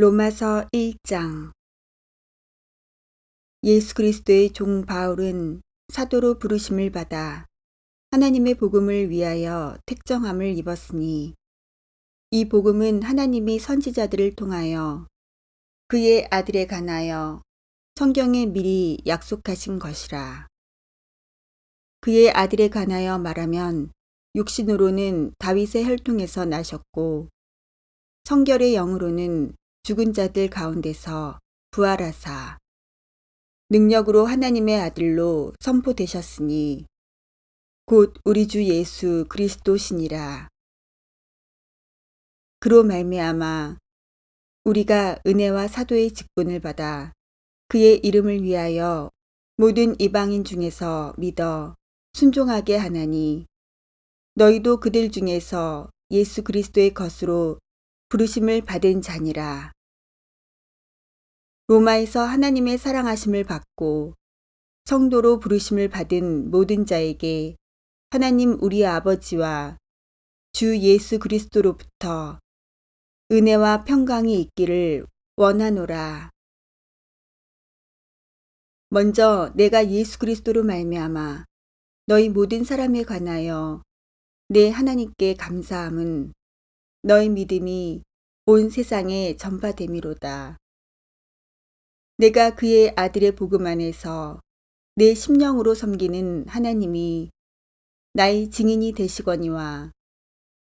로마서 1장. 예수 그리스도의 종 바울은 사도로 부르심을 받아 하나님의 복음을 위하여 택정함을 입었으니 이 복음은 하나님이 선지자들을 통하여 그의 아들에 관하여 성경에 미리 약속하신 것이라. 그의 아들에 관하여 말하면 육신으로는 다윗의 혈통에서 나셨고 성결의 영으로는 죽은 자들 가운데서 부활하사 능력으로 하나님의 아들로 선포되셨으니 곧 우리 주 예수 그리스도시니라. 그로 말미암아 우리가 은혜와 사도의 직분을 받아 그의 이름을 위하여 모든 이방인 중에서 믿어 순종하게 하나니 너희도 그들 중에서 예수 그리스도의 것으로 부르심을 받은 자니라. 로마에서 하나님의 사랑하심을 받고 성도로 부르심을 받은 모든 자에게 하나님 우리 아버지와 주 예수 그리스도로부터 은혜와 평강이 있기를 원하노라. 먼저 내가 예수 그리스도로 말미암아 너희 모든 사람에 관하여 내 하나님께 감사함은 너희 믿음이 온 세상에 전파됨이로다. 내가 그의 아들의 복음 안에서 내 심령으로 섬기는 하나님이 나의 증인이 되시거니와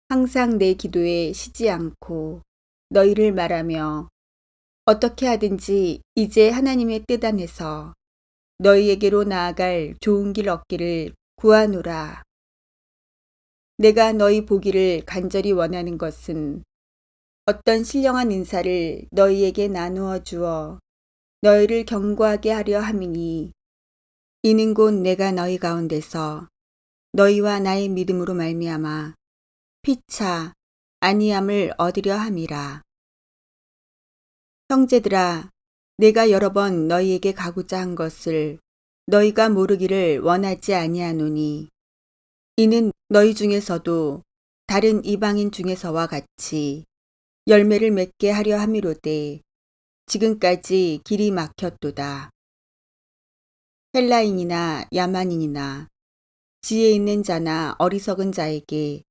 항상 내 기도에 쉬지 않고 너희를 말하며 어떻게 하든지 이제 하나님의 뜻 안에서 너희에게로 나아갈 좋은 길 얻기를 구하노라. 내가 너희 보기를 간절히 원하는 것은 어떤 신령한 은사를 너희에게 나누어 주어 너희를 견고하게 하려 함이니 이는 곧 내가 너희 가운데서 너희와 나의 믿음으로 말미암아 피차 안위함을 얻으려 함이라. 형제들아, 내가 여러 번 너희에게 가고자 한 것을 너희가 모르기를 원하지 아니하노니 이는 너희 중에서도 다른 이방인 중에서와 같이 열매를 맺게 하려 함이로되 지금까지 길이 막혔도다. 헬라인이나 야만인이나 지혜 있는 자나 어리석은 자에게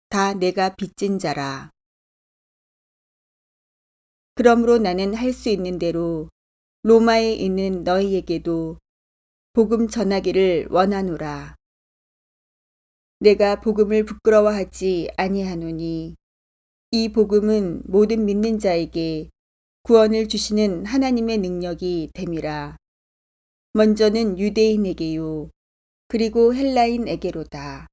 다 내가 빚진 자라. 그러므로 나는 할 수 있는 대로 로마에 있는 너희에게도 복음 전하기를 원하노라. 내가 복음을 부끄러워하지 아니하노니 이 복음은 모든 믿는 자에게 구원을 주시는 하나님의 능력이 됨이라. 먼저는 유대인에게요, 그리고 헬라인에게로다.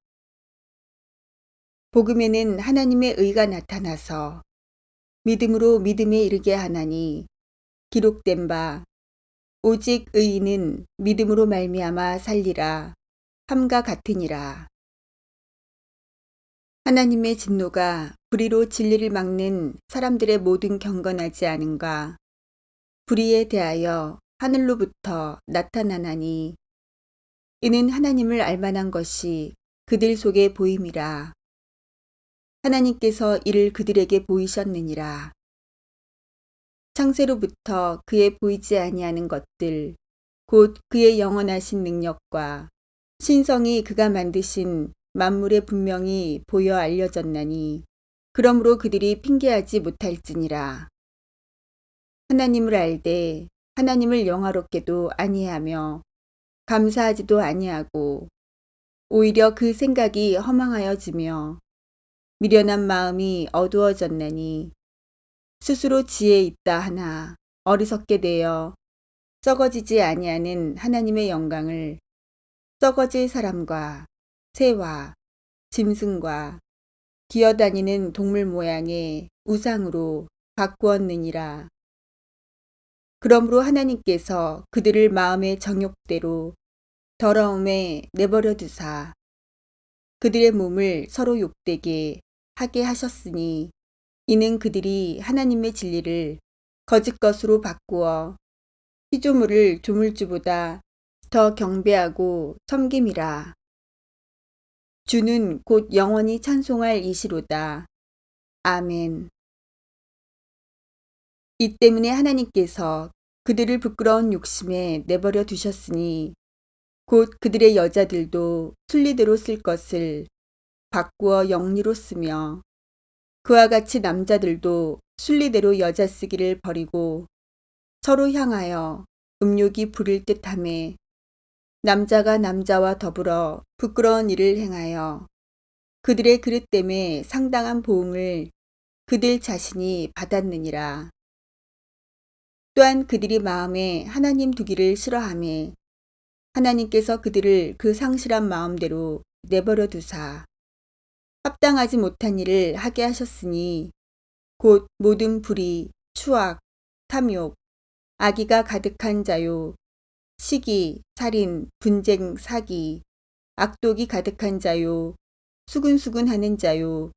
복음에는 하나님의 의가 나타나서 믿음으로 믿음에 이르게 하나니 기록된 바 오직 의인은 믿음으로 말미암아 살리라 함과 같으니라. 하나님의 진노가 불의로 진리를 막는 사람들의 모든 경건하지 않은가 불의에 대하여 하늘로부터 나타나나니 이는 하나님을 알만한 것이 그들 속에 보임이라. 하나님께서 이를 그들에게 보이셨느니라. 창세로부터 그의 보이지 아니하는 것들 곧 그의 영원하신 능력과 신성이 그가 만드신 만물에 분명히 보여 알려졌나니 그러므로 그들이 핑계하지 못할지니라. 하나님을 알되 하나님을 영화롭게도 아니하며 감사하지도 아니하고 오히려 그 생각이 허망하여지며 미련한 마음이 어두워졌나니 스스로 지혜 있다 하나 어리석게 되어 썩어지지 아니하는 하나님의 영광을 썩어질 사람과 새와 짐승과 기어다니는 동물 모양의 우상으로 바꾸었느니라. 그러므로 하나님께서 그들을 마음의 정욕대로 더러움에 내버려 두사 그들의 몸을 서로 욕되게 하게 하셨으니 이는 그들이 하나님의 진리를 거짓 것으로 바꾸어 피조물을 조물주보다 더 경배하고 섬김이라. 주는 곧 영원히 찬송할 이시로다. 아멘. 이 때문에 하나님께서 그들을 부끄러운 욕심에 내버려 두셨으니 곧 그들의 여자들도 순리대로 쓸 것을 바꾸어 영리로 쓰며 그와 같이 남자들도 순리대로 여자 쓰기를 버리고 서로 향하여 음욕이 부릴 듯하매 남자가 남자와 더불어 부끄러운 일을 행하여 그들의 그릇 때문에 상당한 보응을 그들 자신이 받았느니라. 또한 그들이 마음에 하나님 두기를 싫어하매 하나님께서 그들을 그 상실한 마음대로 내버려 두사 합당하지 못한 일을 하게 하셨으니 곧 모든 불의, 추악, 탐욕, 악의가 가득한 자요, 시기, 살인, 분쟁, 사기, 악독이 가득한 자요, 수근수근하는 자요,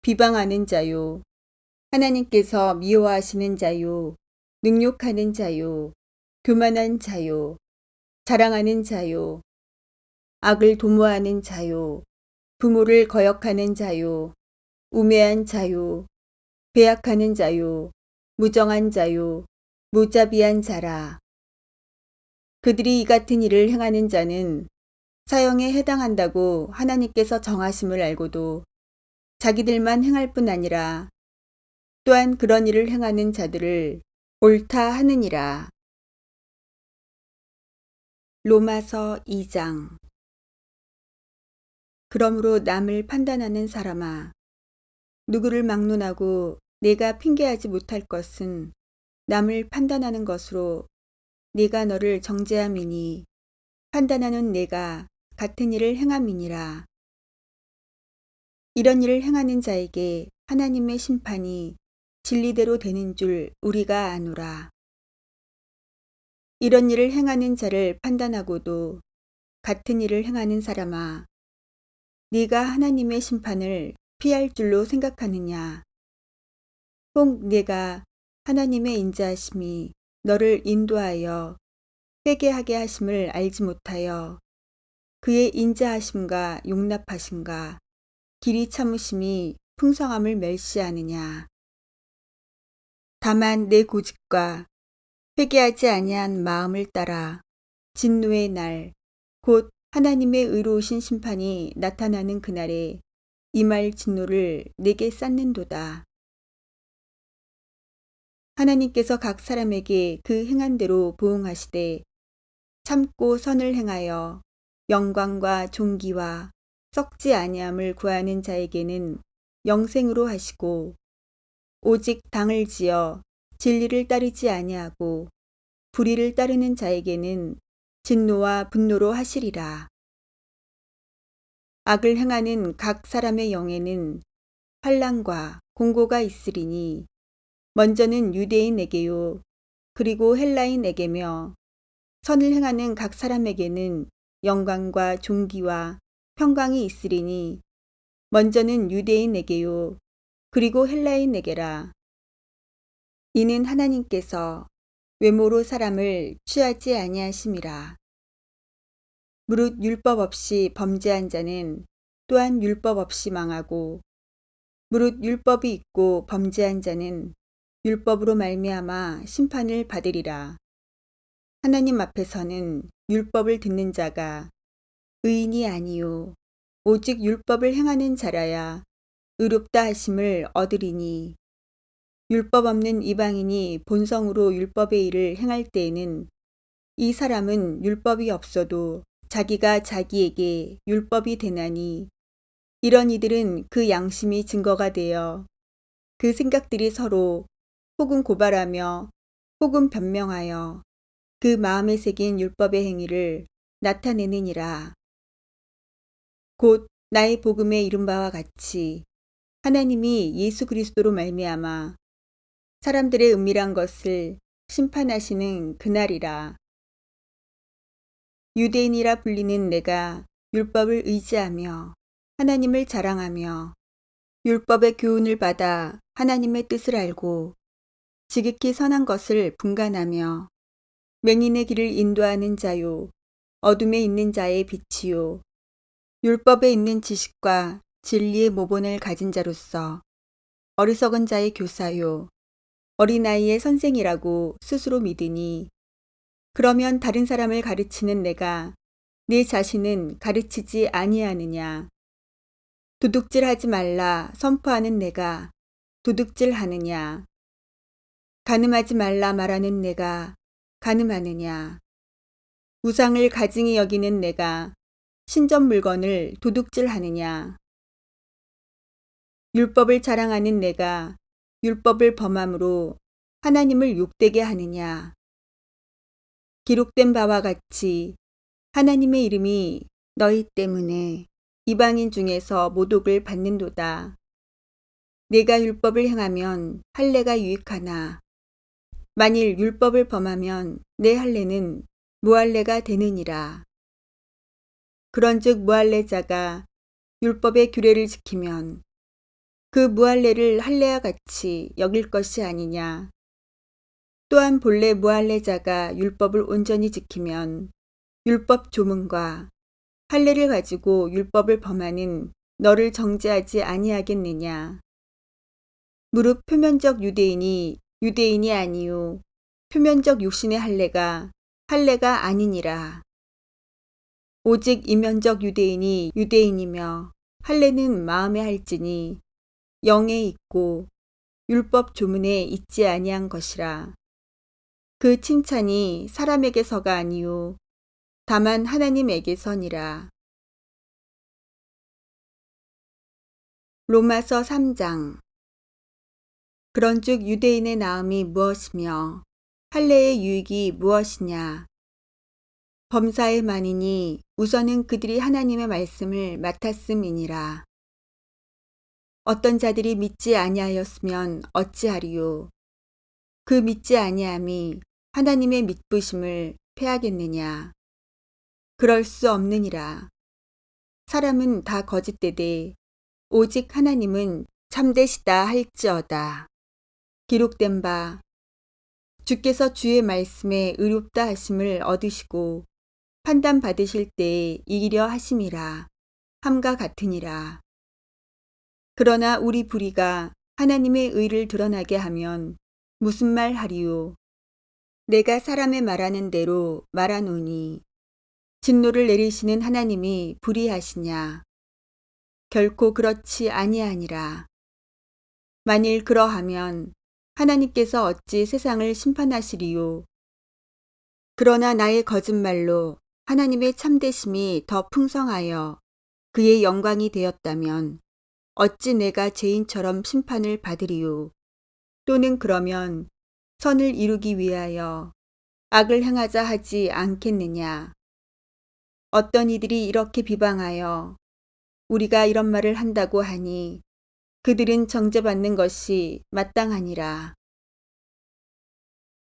비방하는 자요, 하나님께서 미워하시는 자요, 능욕하는 자요, 교만한 자요, 자랑하는 자요, 악을 도모하는 자요, 부모를 거역하는 자요, 우매한 자요, 배약하는 자요, 무정한 자요, 무자비한 자라. 그들이 이 같은 일을 행하는 자는 사형에 해당한다고 하나님께서 정하심을 알고도 자기들만 행할 뿐 아니라 또한 그런 일을 행하는 자들을 옳다 하느니라. 로마서 2장. 그러므로 남을 판단하는 사람아, 누구를 막론하고 내가 핑계하지 못할 것은 남을 판단하는 것으로 네가 너를 정죄함이니 판단하는 내가 같은 일을 행함이니라. 이런 일을 행하는 자에게 하나님의 심판이 진리대로 되는 줄 우리가 아노라. 이런 일을 행하는 자를 판단하고도 같은 일을 행하는 사람아, 네가 하나님의 심판을 피할 줄로 생각하느냐? 혹 네가 하나님의 인자하심이 너를 인도하여 회개하게 하심을 알지 못하여 그의 인자하심과 용납하심과 길이 참으심이 풍성함을 멸시하느냐? 다만 내 고집과 회개하지 아니한 마음을 따라 진노의 날, 곧 하나님의 의로우신 심판이 나타나는 그날에 임할 진노를 내게 쌓는도다. 하나님께서 각 사람에게 그 행한 대로 보응하시되 참고 선을 행하여 영광과 존귀와 썩지 아니함을 구하는 자에게는 영생으로 하시고 오직 당을 지어 진리를 따르지 아니하고 불의를 따르는 자에게는 진노와 분노로 하시리라. 악을 행하는 각 사람의 영에는 환난과 공고가 있으리니 먼저는 유대인에게요 그리고 헬라인에게며 선을 행하는 각 사람에게는 영광과 존귀와 평강이 있으리니 먼저는 유대인에게요 그리고 헬라인에게라. 이는 하나님께서 외모로 사람을 취하지 아니하심이라. 무릇 율법 없이 범죄한 자는 또한 율법 없이 망하고 무릇 율법이 있고 범죄한 자는 율법으로 말미암아 심판을 받으리라. 하나님 앞에서는 율법을 듣는 자가 의인이 아니요 오직 율법을 행하는 자라야 의롭다 하심을 얻으리니 율법 없는 이방인이 본성으로 율법의 일을 행할 때에는 이 사람은 율법이 없어도 자기가 자기에게 율법이 되나니 이런 이들은 그 양심이 증거가 되어 그 생각들이 서로 혹은 고발하며 혹은 변명하여 그 마음에 새긴 율법의 행위를 나타내느니라. 곧 나의 복음에 이른 바와 같이 하나님이 예수 그리스도로 말미암아 사람들의 은밀한 것을 심판하시는 그날이라. 유대인이라 불리는 내가 율법을 의지하며 하나님을 자랑하며 율법의 교훈을 받아 하나님의 뜻을 알고 지극히 선한 것을 분간하며 맹인의 길을 인도하는 자요 어둠에 있는 자의 빛이요 율법에 있는 지식과 진리의 모본을 가진 자로서 어리석은 자의 교사요 어린아이의 선생이라고 스스로 믿으니 그러면 다른 사람을 가르치는 내가 내 자신은 가르치지 아니하느냐. 도둑질하지 말라 선포하는 내가 도둑질하느냐. 간음하지 말라 말하는 내가 간음하느냐. 우상을 가증히 여기는 내가 신전 물건을 도둑질하느냐. 율법을 자랑하는 내가 율법을 범함으로 하나님을 욕되게 하느냐. 기록된 바와 같이 하나님의 이름이 너희 때문에 이방인 중에서 모독을 받는도다. 내가 율법을 행하면 할례가 유익하나 만일 율법을 범하면 내 할례는 무할례가 되느니라. 그런즉 무할례자가 율법의 규례를 지키면 그 무할례를 할례와 같이 여길 것이 아니냐. 또한 본래 무할례자가 율법을 온전히 지키면 율법 조문과 할례를 가지고 율법을 범하는 너를 정죄하지 아니하겠느냐. 무릇 표면적 유대인이 유대인이 아니요 표면적 육신의 할례가 할례가 아니니라. 오직 이면적 유대인이 유대인이며 할례는 마음에 할지니 영에 있고 율법 조문에 있지 아니한 것이라. 그 칭찬이 사람에게서가 아니요 다만 하나님에게서니라. 로마서 3장. 그런즉 유대인의 나음이 무엇이며 할례의 유익이 무엇이냐. 범사의 만이니 우선은 그들이 하나님의 말씀을 맡았음이니라. 어떤 자들이 믿지 아니하였으면 어찌하리요. 그 믿지 아니함이 하나님의 믿부심을 패하겠느냐. 그럴 수 없느니라. 사람은 다 거짓되되 오직 하나님은 참되시다 할지어다. 기록된 바 주께서 주의 말씀에 의롭다 하심을 얻으시고 판단 받으실 때에 이기려 하심이라 함과 같으니라. 그러나 우리 불의가 하나님의 의를 드러나게 하면 무슨 말 하리요. 내가 사람의 말하는 대로 말하노니 진노를 내리시는 하나님이 불의하시냐. 결코 그렇지 아니하니라. 만일 그러하면 하나님께서 어찌 세상을 심판하시리요. 그러나 나의 거짓말로 하나님의 참되심이 더 풍성하여 그의 영광이 되었다면 어찌 내가 죄인처럼 심판을 받으리요. 또는 그러면 선을 이루기 위하여 악을 행하자 하지 않겠느냐. 어떤 이들이 이렇게 비방하여 우리가 이런 말을 한다고 하니 그들은 정죄받는 것이 마땅하니라.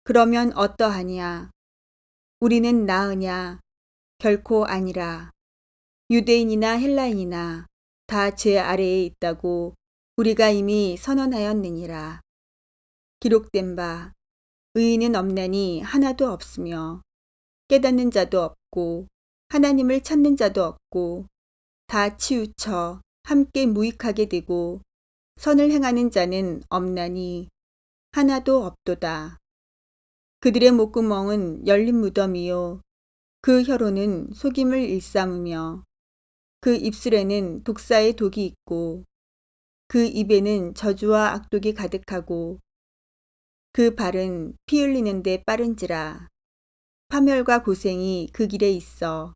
그러면 어떠하냐? 우리는 나으냐? 결코 아니라. 유대인이나 헬라인이나 다 죄 아래에 있다고 우리가 이미 선언하였느니라. 기록된 바 의인은 없나니 하나도 없으며 깨닫는 자도 없고 하나님을 찾는 자도 없고 다 치우쳐 함께 무익하게 되고 선을 행하는 자는 없나니 하나도 없도다. 그들의 목구멍은 열린 무덤이요 그 혀로는 속임을 일삼으며 그 입술에는 독사의 독이 있고 그 입에는 저주와 악독이 가득하고 그 발은 피 흘리는데 빠른지라. 파멸과 고생이 그 길에 있어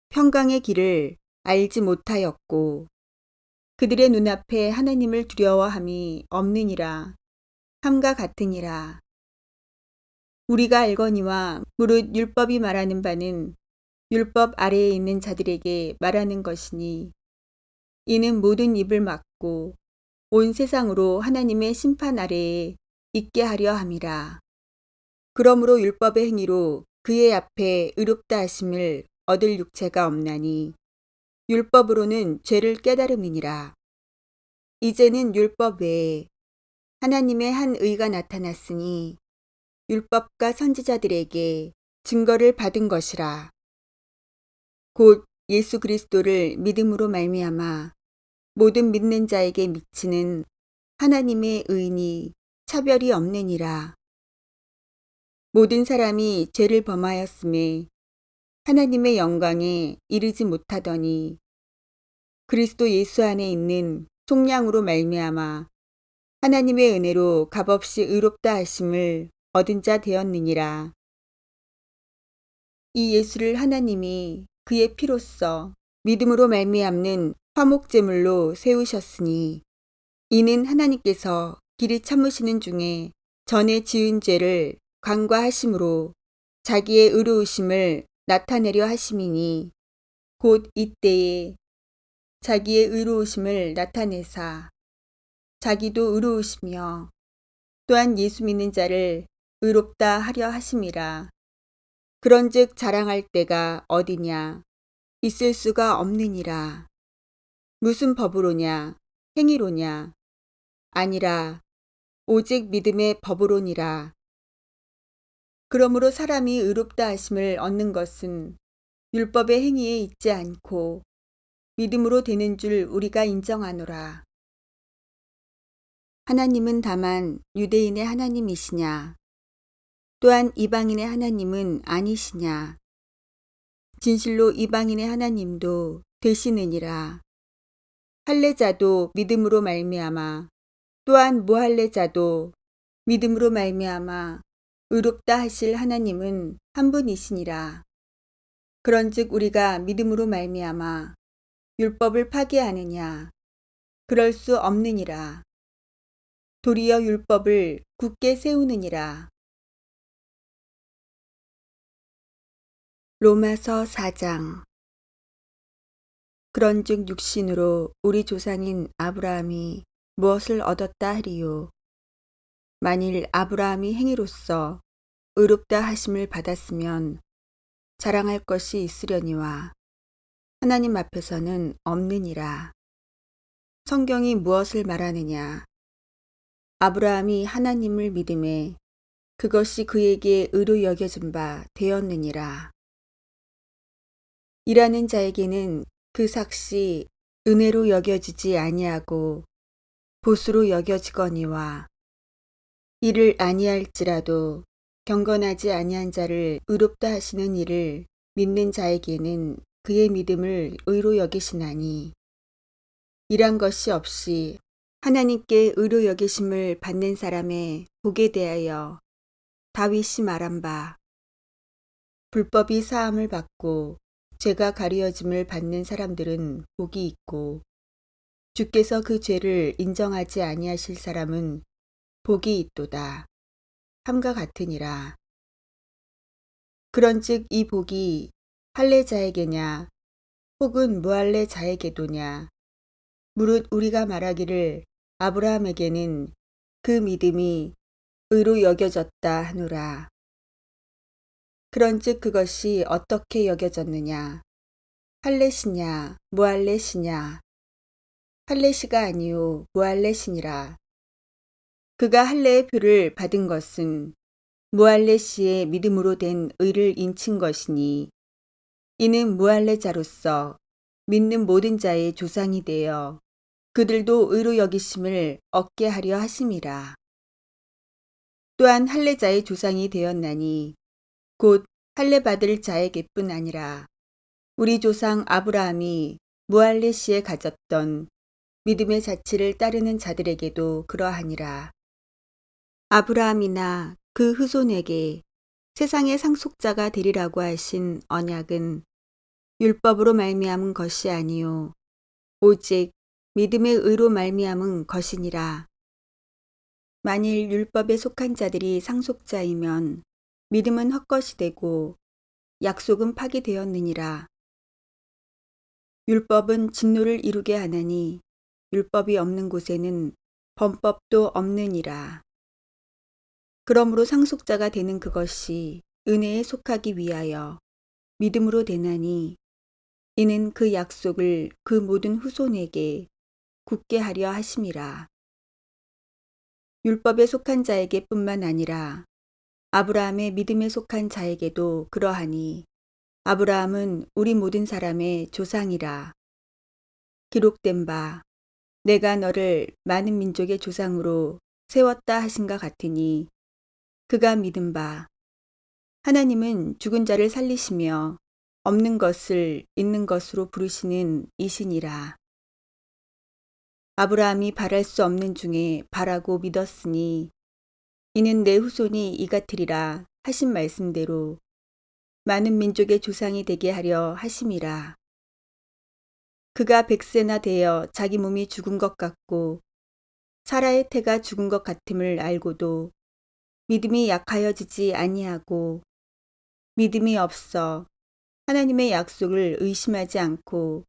평강의 길을 알지 못하였고 그들의 눈앞에 하나님을 두려워함이 없느니라. 함과 같으니라. 우리가 알거니와 무릇 율법이 말하는 바는 율법 아래에 있는 자들에게 말하는 것이니 이는 모든 입을 막고 온 세상으로 하나님의 심판 아래에 있게 하려 함이라. 그러므로 율법의 행위로 그의 앞에 의롭다 하심을 얻을 육체가 없나니 율법으로는 죄를 깨달음이니라. 이제는 율법 외에 하나님의 한 의가 나타났으니 율법과 선지자들에게 증거를 받은 것이라. 곧 예수 그리스도를 믿음으로 말미암아 모든 믿는 자에게 미치는 하나님의 의인이 차별이 없느니라. 모든 사람이 죄를 범하였음에 하나님의 영광에 이르지 못하더니 그리스도 예수 안에 있는 속량으로 말미암아 하나님의 은혜로 값없이 의롭다 하심을 얻은 자 되었느니라. 이 예수를 하나님이 그의 피로써 믿음으로 말미암는 화목제물로 세우셨으니 이는 하나님께서 길이 참으시는 중에 전에 지은 죄를 간과하심으로 자기의 의로우심을 나타내려 하심이니 곧 이때에 자기의 의로우심을 나타내사 자기도 의로우시며 또한 예수 믿는 자를 의롭다 하려 하심이라. 그런즉 자랑할 때가 어디냐? 있을 수가 없느니라. 무슨 법으로냐? 행위로냐? 아니라 오직 믿음의 법으로니라. 그러므로 사람이 의롭다 하심을 얻는 것은 율법의 행위에 있지 않고 믿음으로 되는 줄 우리가 인정하노라. 하나님은 다만 유대인의 하나님이시냐? 또한 이방인의 하나님은 아니시냐? 진실로 이방인의 하나님도 되시느니라. 할례자도 믿음으로 말미암아 또한 무할례자도 믿음으로 말미암아 의롭다 하실 하나님은 한 분이시니라. 그런즉 우리가 믿음으로 말미암아 율법을 파기하느냐? 그럴 수 없느니라. 도리어 율법을 굳게 세우느니라. 로마서 4장. 그런즉 육신으로 우리 조상인 아브라함이 무엇을 얻었다 하리요? 만일 아브라함이 행위로써 의롭다 하심을 받았으면 자랑할 것이 있으려니와 하나님 앞에서는 없느니라. 성경이 무엇을 말하느냐? 아브라함이 하나님을 믿음에 그것이 그에게 의로 여겨진 바 되었느니라. 일하는 자에게는 그 삭시 은혜로 여겨지지 아니하고 보수로 여겨지거니와 이를 아니할지라도 경건하지 아니한 자를 의롭다 하시는 이를 믿는 자에게는 그의 믿음을 의로 여기시나니 일한 것이 없이 하나님께 의로 여기심을 받는 사람의 복에 대하여 다윗이 말한 바 불법이 사함을 받고 죄가 가리어짐을 받는 사람들은 복이 있고 주께서 그 죄를 인정하지 아니하실 사람은 복이 있도다 함과 같으니라. 그런즉 이 복이 할례자에게냐 혹은 무할례자에게도냐 무릇 우리가 말하기를 아브라함에게는 그 믿음이 의로 여겨졌다 하노라. 그런즉 그것이 어떻게 여겨졌느냐? 할례시냐 무할례시냐? 할례시가 아니요 무할례시니라. 그가 할례의 표를 받은 것은 무할례시의 믿음으로 된 의를 인친 것이니 이는 무할례자로서 믿는 모든 자의 조상이 되어 그들도 의로 여기심을 얻게 하려 하심이라. 또한 할례자의 조상이 되었나니 곧 할례 받을 자에게뿐 아니라 우리 조상 아브라함이 무할례시에 가졌던 믿음의 자치를 따르는 자들에게도 그러하니라. 아브라함이나 그 후손에게 세상의 상속자가 되리라고 하신 언약은 율법으로 말미암은 것이 아니요 오직 믿음의 의로 말미암은 것이니라. 만일 율법에 속한 자들이 상속자이면 믿음은 헛것이 되고 약속은 파기되었느니라. 율법은 진노를 이루게 하나니 율법이 없는 곳에는 범법도 없느니라. 그러므로 상속자가 되는 그것이 은혜에 속하기 위하여 믿음으로 되나니 이는 그 약속을 그 모든 후손에게 굳게 하려 하심이라. 율법에 속한 자에게 뿐만 아니라 아브라함의 믿음에 속한 자에게도 그러하니 아브라함은 우리 모든 사람의 조상이라. 기록된 바 내가 너를 많은 민족의 조상으로 세웠다 하신가 같으니 그가 믿은 바 하나님은 죽은 자를 살리시며 없는 것을 있는 것으로 부르시는 이시니라. 아브라함이 바랄 수 없는 중에 바라고 믿었으니 이는 내 후손이 이같으리라 하신 말씀대로 많은 민족의 조상이 되게 하려 하심이라. 그가 100세나 되어 자기 몸이 죽은 것 같고 사라의 태가 죽은 것 같음을 알고도 믿음이 약하여지지 아니하고 믿음이 없어 하나님의 약속을 의심하지 않고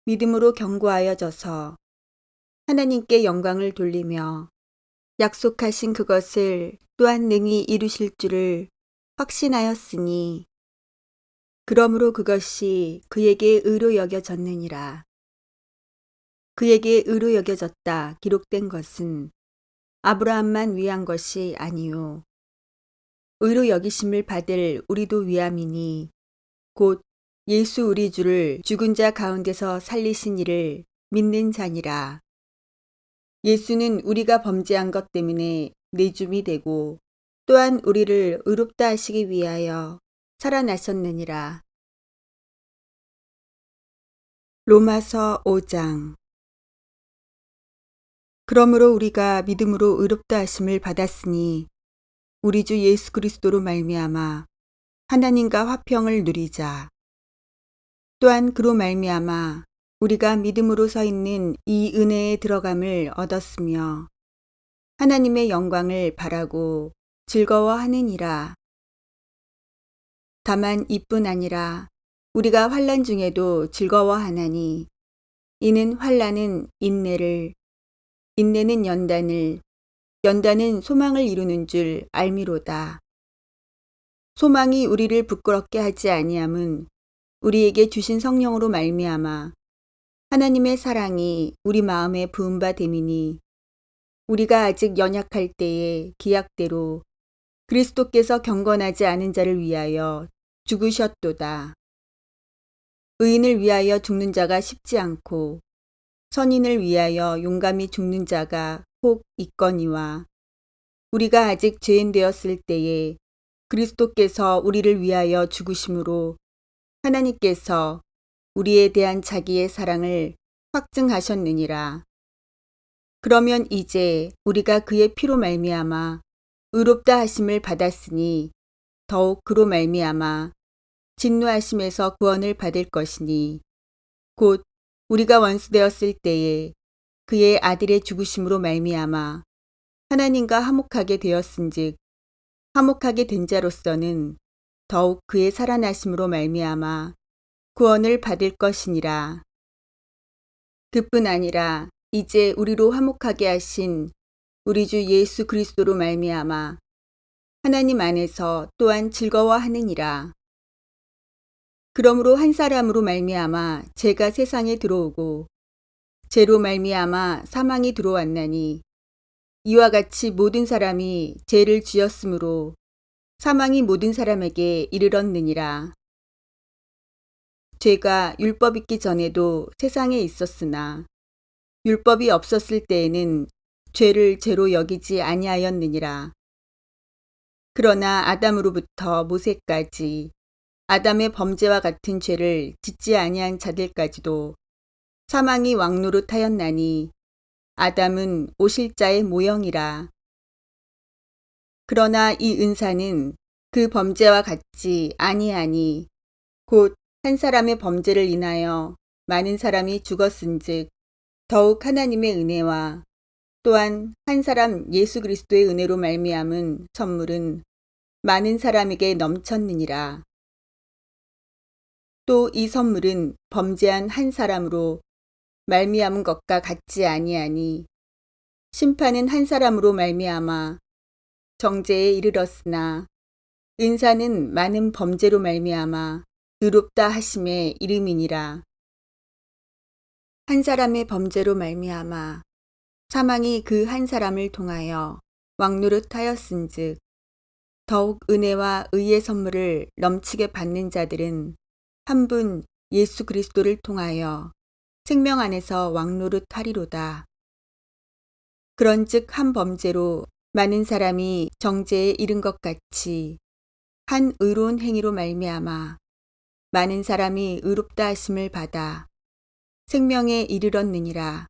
믿음으로 견고하여져서 하나님께 영광을 돌리며 약속하신 그것을 또한 능히 이루실 줄을 확신하였으니 그러므로 그것이 그에게 의로 여겨졌느니라. 그에게 의로 여겨졌다 기록된 것은 아브라함만 위한 것이 아니요 의로 여기심을 받을 우리도 위함이니 곧 예수 우리 주를 죽은 자 가운데서 살리신 이를 믿는 자니라. 예수는 우리가 범죄한 것 때문에 내줌이 되고 또한 우리를 의롭다 하시기 위하여 살아나셨느니라. 로마서 5장. 그러므로 우리가 믿음으로 의롭다 하심을 받았으니 우리 주 예수 그리스도로 말미암아 하나님과 화평을 누리자. 또한 그로 말미암아 우리가 믿음으로 서 있는 이 은혜에 들어감을 얻었으며 하나님의 영광을 바라고 즐거워하느니라. 다만 이뿐 아니라 우리가 환난 중에도 즐거워하나니 이는 환난은 인내를, 인내는 연단을, 연단은 소망을 이루는 줄 알미로다. 소망이 우리를 부끄럽게 하지 아니함은 우리에게 주신 성령으로 말미암아 하나님의 사랑이 우리 마음에 부은 바 됨이니 우리가 아직 연약할 때에 기약대로 그리스도께서 경건하지 않은 자를 위하여 죽으셨도다. 의인을 위하여 죽는 자가 쉽지 않고 선인을 위하여 용감히 죽는 자가 혹 있거니와 우리가 아직 죄인 되었을 때에 그리스도께서 우리를 위하여 죽으심으로 하나님께서 우리에 대한 자기의 사랑을 확증하셨느니라. 그러면 이제 우리가 그의 피로 말미암아 의롭다 하심을 받았으니 더욱 그로 말미암아 진노하심에서 구원을 받을 것이니 곧 우리가 원수되었을 때에 그의 아들의 죽으심으로 말미암아 하나님과 화목하게 되었은즉 화목하게 된 자로서는 더욱 그의 살아나심으로 말미암아 구원을 받을 것이니라. 그뿐 아니라 이제 우리로 화목하게 하신 우리 주 예수 그리스도로 말미암아 하나님 안에서 또한 즐거워하느니라. 그러므로 한 사람으로 말미암아 죄가 세상에 들어오고 죄로 말미암아 사망이 들어왔나니 이와 같이 모든 사람이 죄를 지었으므로 사망이 모든 사람에게 이르렀느니라. 죄가 율법 있기 전에도 세상에 있었으나 율법이 없었을 때에는 죄를 죄로 여기지 아니하였느니라. 그러나 아담으로부터 모세까지 아담의 범죄와 같은 죄를 짓지 아니한 자들까지도 사망이 왕노릇하였나니 아담은 오실자의 모형이라. 그러나 이 은사는 그 범죄와 같지 아니하니 곧 한 사람의 범죄를 인하여 많은 사람이 죽었은즉 더욱 하나님의 은혜와 또한 한 사람 예수 그리스도의 은혜로 말미암은 선물은 많은 사람에게 넘쳤느니라. 또 이 선물은 범죄한 한 사람으로 말미암은 것과 같지 아니하니 심판은 한 사람으로 말미암아 정죄에 이르렀으나 은사는 많은 범죄로 말미암아 의롭다 하심의 이름이니라. 한 사람의 범죄로 말미암아 사망이 그 한 사람을 통하여 왕노릇하였은즉 더욱 은혜와 의의 선물을 넘치게 받는 자들은 한 분 예수 그리스도를 통하여 생명 안에서 왕노릇하리로다. 그런즉 한 범죄로 많은 사람이 정죄에 이른 것 같이 한 의로운 행위로 말미암아 많은 사람이 의롭다 하심을 받아 생명에 이르렀느니라.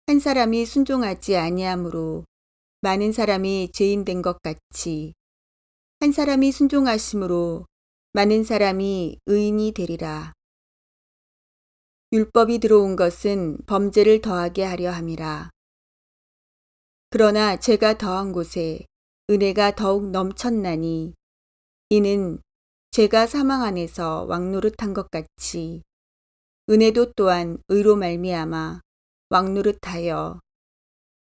한 사람이 순종하지 아니함으로 많은 사람이 죄인 된 것 같이 한 사람이 순종하심으로 많은 사람이 의인이 되리라. 율법이 들어온 것은 범죄를 더하게 하려 함이라. 그러나 죄가 더한 곳에 은혜가 더욱 넘쳤나니 이는 죄가 사망 안에서 왕노릇한 것 같이 은혜도 또한 의로 말미암아 왕노릇하여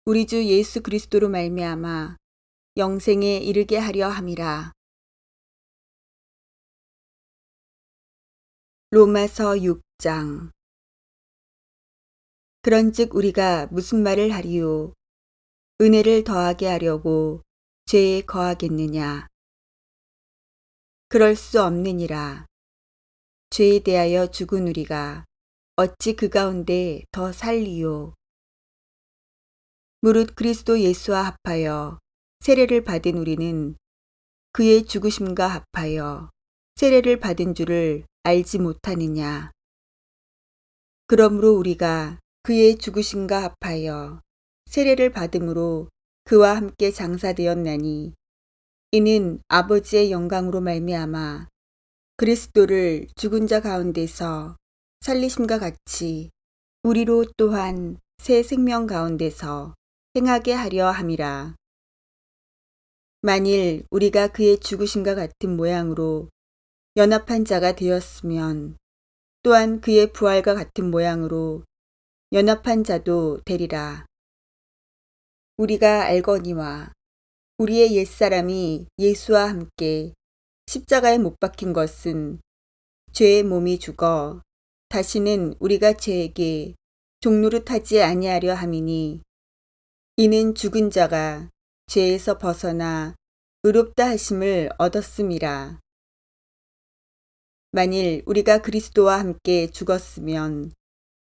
우리 주 예수 그리스도로 말미암아 영생에 이르게 하려 함이라. 로마서 6장. 그런즉 우리가 무슨 말을 하리요? 은혜를 더하게 하려고 죄에 거하겠느냐? 그럴 수 없느니라. 죄에 대하여 죽은 우리가 어찌 그 가운데 더 살리요? 무릇 그리스도 예수와 합하여 세례를 받은 우리는 그의 죽으심과 합하여 세례를 받은 줄을 알지 못하느냐? 그러므로 우리가 그의 죽으심과 합하여 세례를 받음으로 그와 함께 장사되었나니 이는 아버지의 영광으로 말미암아 그리스도를 죽은 자 가운데서 살리심과 같이 우리로 또한 새 생명 가운데서 행하게 하려 함이라. 만일 우리가 그의 죽으심과 같은 모양으로 연합한 자가 되었으면 또한 그의 부활과 같은 모양으로 연합한 자도 되리라. 우리가 알거니와 우리의 옛사람이 예수와 함께 십자가에 못 박힌 것은 죄의 몸이 죽어 다시는 우리가 죄에게 종노릇하지 아니하려 함이니 이는 죽은 자가 죄에서 벗어나 의롭다 하심을 얻었음이라. 만일 우리가 그리스도와 함께 죽었으면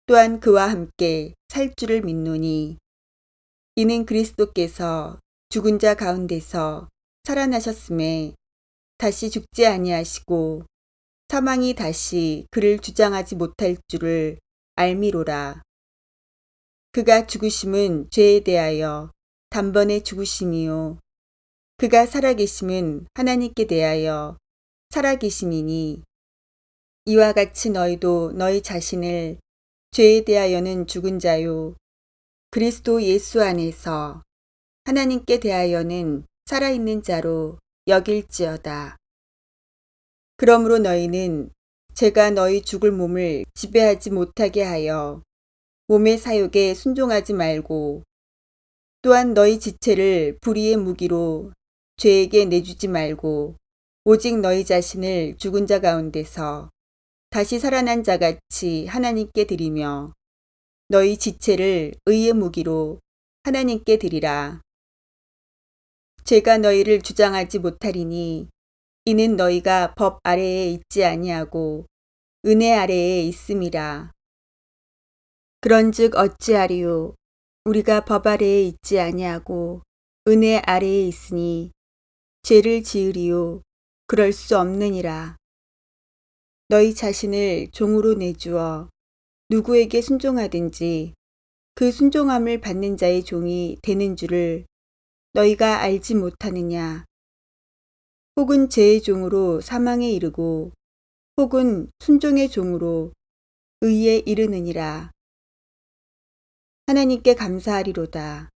또한 그와 함께 살 줄을 믿노니 이는 그리스도께서 죽은 자 가운데서 살아나셨음에 다시 죽지 아니하시고 사망이 다시 그를 주장하지 못할 줄을 알미로라. 그가 죽으심은 죄에 대하여 단번에 죽으심이요 그가 살아계심은 하나님께 대하여 살아계심이니 이와 같이 너희도 너희 자신을 죄에 대하여는 죽은 자요 그리스도 예수 안에서 하나님께 대하여는 살아있는 자로 여길지어다. 그러므로 너희는 제가 너희 죽을 몸을 지배하지 못하게 하여 몸의 사욕에 순종하지 말고 또한 너희 지체를 불의의 무기로 죄에게 내주지 말고 오직 너희 자신을 죽은 자 가운데서 다시 살아난 자같이 하나님께 드리며 너희 지체를 의의 무기로 하나님께 드리라. 제가 너희를 주장하지 못하리니 이는 너희가 법 아래에 있지 아니하고 은혜 아래에 있음이라. 그런즉 어찌하리요? 우리가 법 아래에 있지 아니하고 은혜 아래에 있으니 죄를 지으리요? 그럴 수 없느니라. 너희 자신을 종으로 내주어 누구에게 순종하든지 그 순종함을 받는 자의 종이 되는 줄을 너희가 알지 못하느냐? 혹은 죄의 종으로 사망에 이르고 혹은 순종의 종으로 의에 이르느니라. 하나님께 감사하리로다.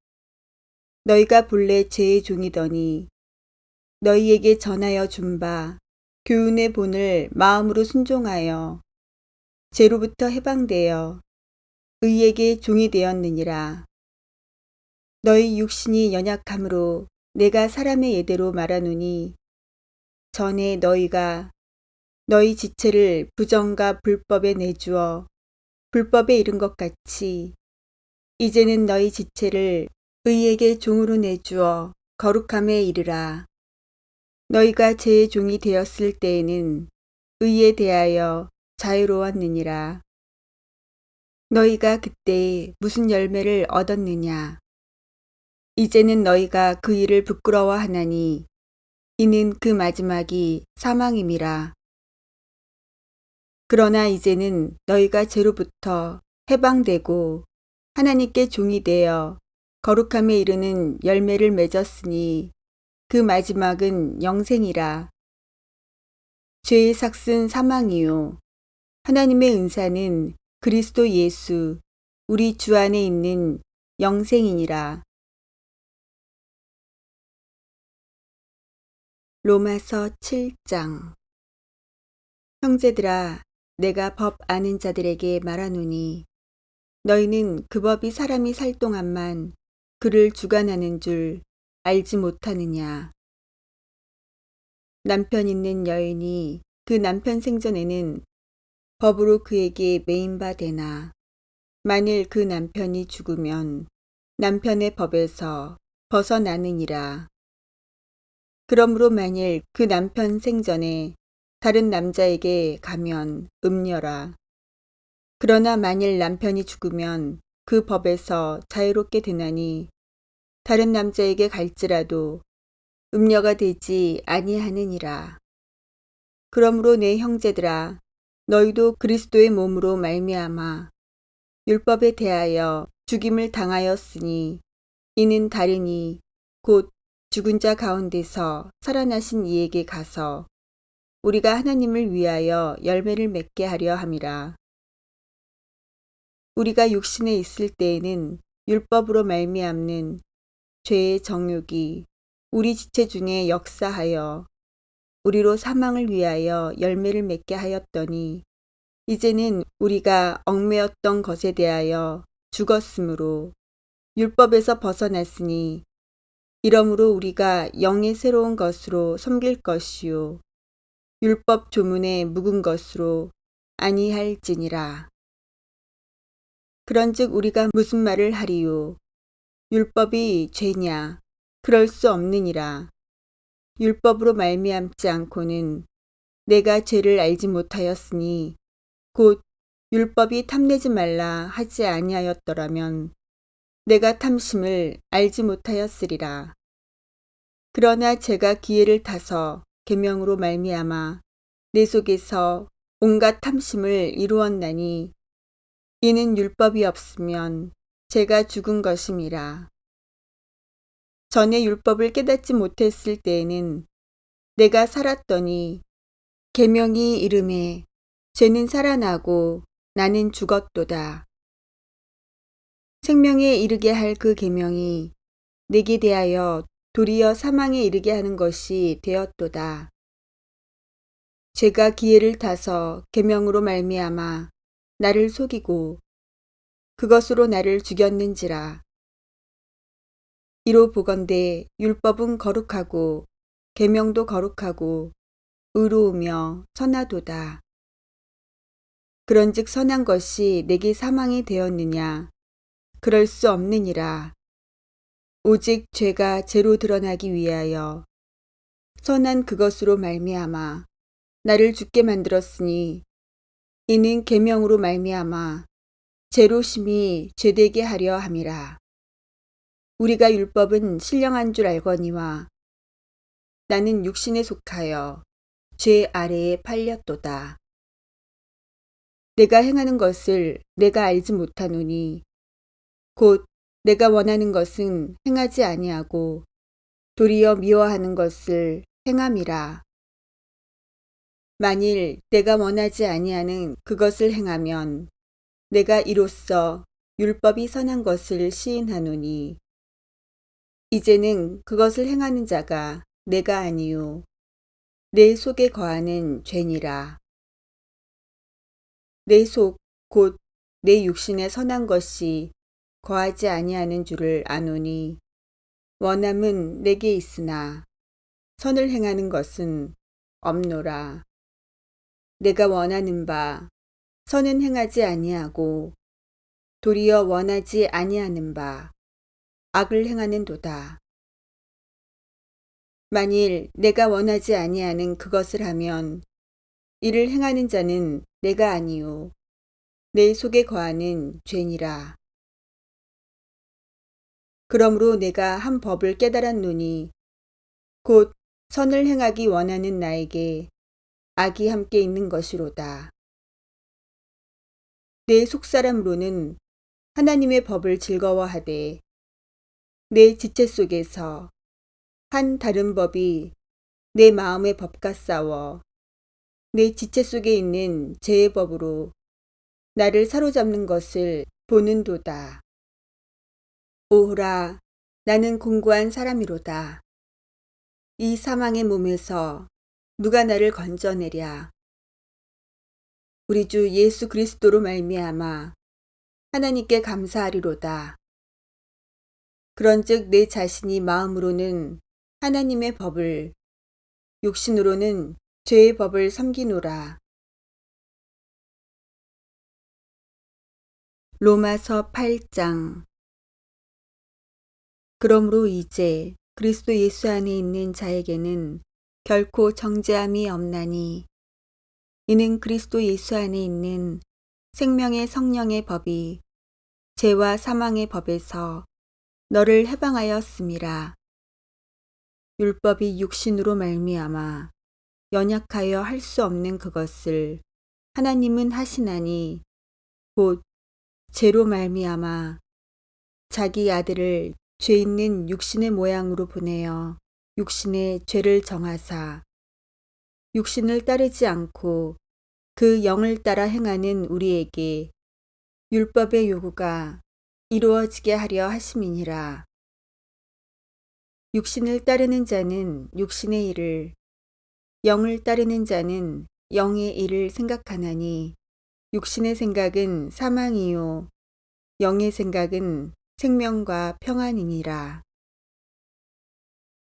너희가 본래 죄의 종이더니 너희에게 전하여 준 바 교훈의 본을 마음으로 순종하여 죄로부터 해방되어 의에게 종이 되었느니라. 너희 육신이 연약함으로 내가 사람의 예대로 말하노니 전에 너희가 너희 지체를 부정과 불법에 내주어 불법에 이른 것 같이 이제는 너희 지체를 의에게 종으로 내주어 거룩함에 이르라. 너희가 죄의 종이 되었을 때에는 의에 대하여 자유로웠느니라. 너희가 그때 무슨 열매를 얻었느냐? 이제는 너희가 그 일을 부끄러워하나니 이는 그 마지막이 사망임이라. 그러나 이제는 너희가 죄로부터 해방되고 하나님께 종이 되어 거룩함에 이르는 열매를 맺었으니 그 마지막은 영생이라. 죄의 삭은 사망이요 하나님의 은사는 그리스도 예수 우리 주 안에 있는 영생이니라. 로마서 7장. 형제들아, 내가 법 아는 자들에게 말하노니 너희는 그 법이 사람이 살 동안만 그를 주관하는 줄 알지 못하느냐. 남편 있는 여인이 그 남편 생전에는 법으로 그에게 매인바 되나 만일 그 남편이 죽으면 남편의 법에서 벗어나느니라. 그러므로 만일 그 남편 생전에 다른 남자에게 가면 음녀라. 그러나 만일 남편이 죽으면 그 법에서 자유롭게 되나니 다른 남자에게 갈지라도 음녀가 되지 아니하느니라. 그러므로 내 형제들아, 너희도 그리스도의 몸으로 말미암아 율법에 대하여 죽임을 당하였으니 이는 다르니 곧 죽은 자 가운데서 살아나신 이에게 가서 우리가 하나님을 위하여 열매를 맺게 하려 함이라. 우리가 육신에 있을 때에는 율법으로 말미암는 죄의 정욕이 우리 지체 중에 역사하여 우리로 사망을 위하여 열매를 맺게 하였더니 이제는 우리가 얽매였던 것에 대하여 죽었으므로 율법에서 벗어났으니 이러므로 우리가 영의 새로운 것으로 섬길 것이요 율법 조문에 묵은 것으로 아니할지니라. 그런즉 우리가 무슨 말을 하리요? 율법이 죄냐? 그럴 수 없느니라. 율법으로 말미암지 않고는 내가 죄를 알지 못하였으니 곧 율법이 탐내지 말라 하지 아니하였더라면 내가 탐심을 알지 못하였으리라. 그러나 제가 기회를 타서 계명으로 말미암아 내 속에서 온갖 탐심을 이루었나니 이는 율법이 없으면 제가 죽은 것임이라. 전에 율법을 깨닫지 못했을 때에는 내가 살았더니 계명이 이름에 죄는 살아나고 나는 죽었도다. 생명에 이르게 할 그 계명이 내게 대하여 도리어 사망에 이르게 하는 것이 되었도다. 죄가 기회를 타서 계명으로 말미암아 나를 속이고 그것으로 나를 죽였는지라. 이로 보건대 율법은 거룩하고 계명도 거룩하고 의로우며 선하도다. 그런즉 선한 것이 내게 사망이 되었느냐? 그럴 수 없느니라. 오직 죄가 죄로 드러나기 위하여 선한 그것으로 말미암아 나를 죽게 만들었으니 이는 계명으로 말미암아 죄로 심히 죄되게 하려 함이라. 우리가 율법은 신령한 줄 알거니와 나는 육신에 속하여 죄 아래에 팔렸도다. 내가 행하는 것을 내가 알지 못하노니 곧 내가 원하는 것은 행하지 아니하고 도리어 미워하는 것을 행함이라. 만일 내가 원하지 아니하는 그것을 행하면 내가 이로써 율법이 선한 것을 시인하노니 이제는 그것을 행하는 자가 내가 아니요 내 속에 거하는 죄니라. 내 속 곧 내 육신에 선한 것이 거하지 아니하는 줄을 아노니 원함은 내게 있으나 선을 행하는 것은 없노라. 내가 원하는 바 선은 행하지 아니하고 도리어 원하지 아니하는 바 악을 행하는도다. 만일 내가 원하지 아니하는 그것을 하면 이를 행하는 자는 내가 아니요 내 속에 거하는 죄니라. 그러므로 내가 한 법을 깨달았노니 곧 선을 행하기 원하는 나에게 악이 함께 있는 것이로다. 내 속사람으로는 하나님의 법을 즐거워하되 내 지체 속에서 한 다른 법이 내 마음의 법과 싸워 내 지체 속에 있는 죄의 법으로 나를 사로잡는 것을 보는도다. 오호라, 나는 공고한 사람이로다. 이 사망의 몸에서 누가 나를 건져내랴. 우리 주 예수 그리스도로 말미암아 하나님께 감사하리로다. 그런즉 내 자신이 마음으로는 하나님의 법을, 육신으로는 죄의 법을 섬기노라. 로마서 8장. 그러므로 이제 그리스도 예수 안에 있는 자에게는 결코 정죄함이 없나니 이는 그리스도 예수 안에 있는 생명의 성령의 법이 죄와 사망의 법에서 너를 해방하였음이라. 율법이 육신으로 말미암아 연약하여 할 수 없는 그것을 하나님은 하시나니 곧 죄로 말미암아 자기 아들을 죄 있는 육신의 모양으로 보내어 육신의 죄를 정하사 육신을 따르지 않고 그 영을 따라 행하는 우리에게 율법의 요구가 이루어지게 하려 하심이니라. 육신을 따르는 자는 육신의 일을, 영을 따르는 자는 영의 일을 생각하나니 육신의 생각은 사망이요 영의 생각은 생명과 평안이니라.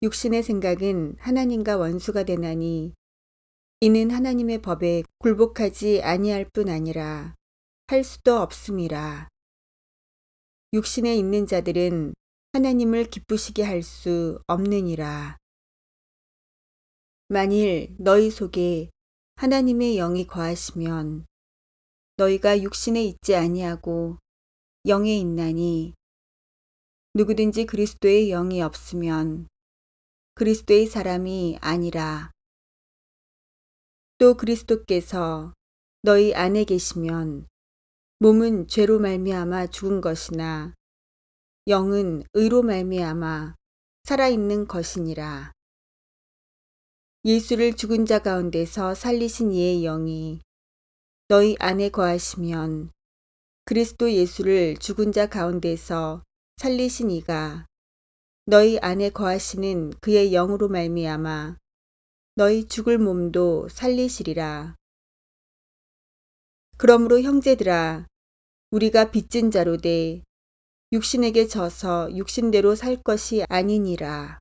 육신의 생각은 하나님과 원수가 되나니 이는 하나님의 법에 굴복하지 아니할 뿐 아니라 할 수도 없음이라. 육신에 있는 자들은 하나님을 기쁘시게 할 수 없느니라. 만일 너희 속에 하나님의 영이 거하시면 너희가 육신에 있지 아니하고 영에 있나니 누구든지 그리스도의 영이 없으면 그리스도의 사람이 아니라. 또 그리스도께서 너희 안에 계시면 몸은 죄로 말미암아 죽은 것이나 영은 의로 말미암아 살아있는 것이니라. 예수를 죽은 자 가운데서 살리신 이의 영이 너희 안에 거하시면 그리스도 예수를 죽은 자 가운데서 살리신 이가 너희 안에 거하시는 그의 영으로 말미암아 너희 죽을 몸도 살리시리라. 그러므로 형제들아, 우리가 빚진 자로 돼 육신에게 져서 육신대로 살 것이 아니니라.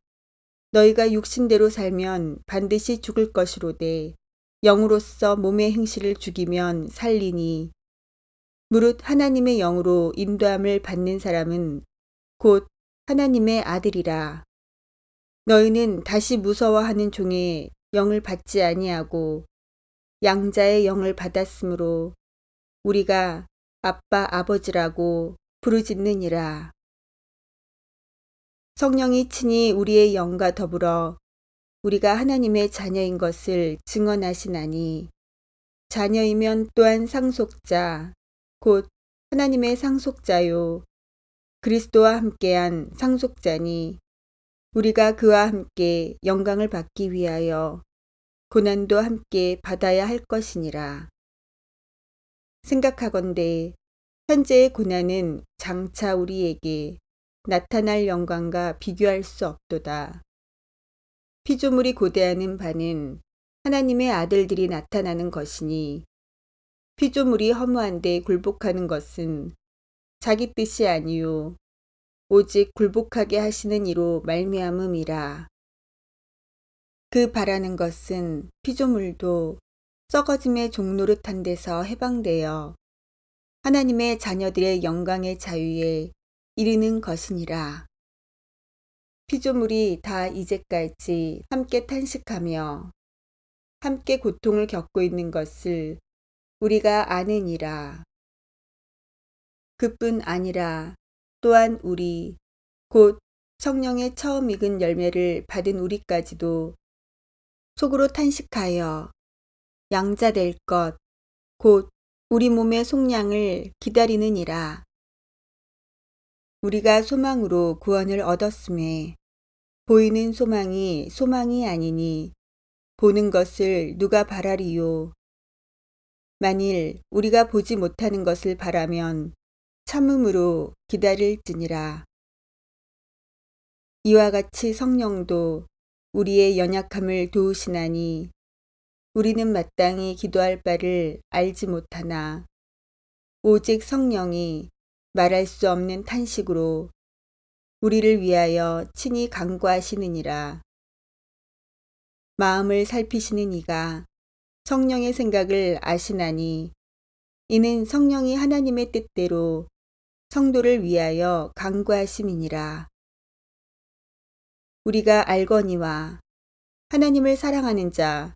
너희가 육신대로 살면 반드시 죽을 것이로되 영으로서 몸의 행실을 죽이면 살리니 무릇 하나님의 영으로 인도함을 받는 사람은 곧 하나님의 아들이라. 너희는 다시 무서워하는 종의 영을 받지 아니하고 양자의 영을 받았으므로 우리가 아빠 아버지라고 부르짖느니라. 성령이 친히 우리의 영과 더불어 우리가 하나님의 자녀인 것을 증언하시나니 자녀이면 또한 상속자 곧 하나님의 상속자요 그리스도와 함께한 상속자니 우리가 그와 함께 영광을 받기 위하여 고난도 함께 받아야 할 것이니라. 생각하건대 현재의 고난은 장차 우리에게 나타날 영광과 비교할 수 없도다. 피조물이 고대하는 바는 하나님의 아들들이 나타나는 것이니 피조물이 허무한데 굴복하는 것은 자기 뜻이 아니요 오직 굴복하게 하시는 이로 말미암음이라. 그 바라는 것은 피조물도 썩어짐의 종노릇한 데서 해방되어 하나님의 자녀들의 영광의 자유에 이르는 것이니라. 피조물이 다 이제까지 함께 탄식하며 함께 고통을 겪고 있는 것을 우리가 아느니라. 그뿐 아니라 또한 우리 곧 성령의 처음 익은 열매를 받은 우리까지도 속으로 탄식하여 양자될 것, 곧 우리 몸의 속량을 기다리느니라. 우리가 소망으로 구원을 얻었음에 보이는 소망이 소망이 아니니 보는 것을 누가 바라리요. 만일 우리가 보지 못하는 것을 바라면 참음으로 기다릴지니라. 이와 같이 성령도 우리의 연약함을 도우시나니 우리는 마땅히 기도할 바를 알지 못하나 오직 성령이 말할 수 없는 탄식으로 우리를 위하여 친히 간구하시느니라. 마음을 살피시는 이가 성령의 생각을 아시나니 이는 성령이 하나님의 뜻대로 성도를 위하여 간구하심이니라. 우리가 알거니와 하나님을 사랑하는 자,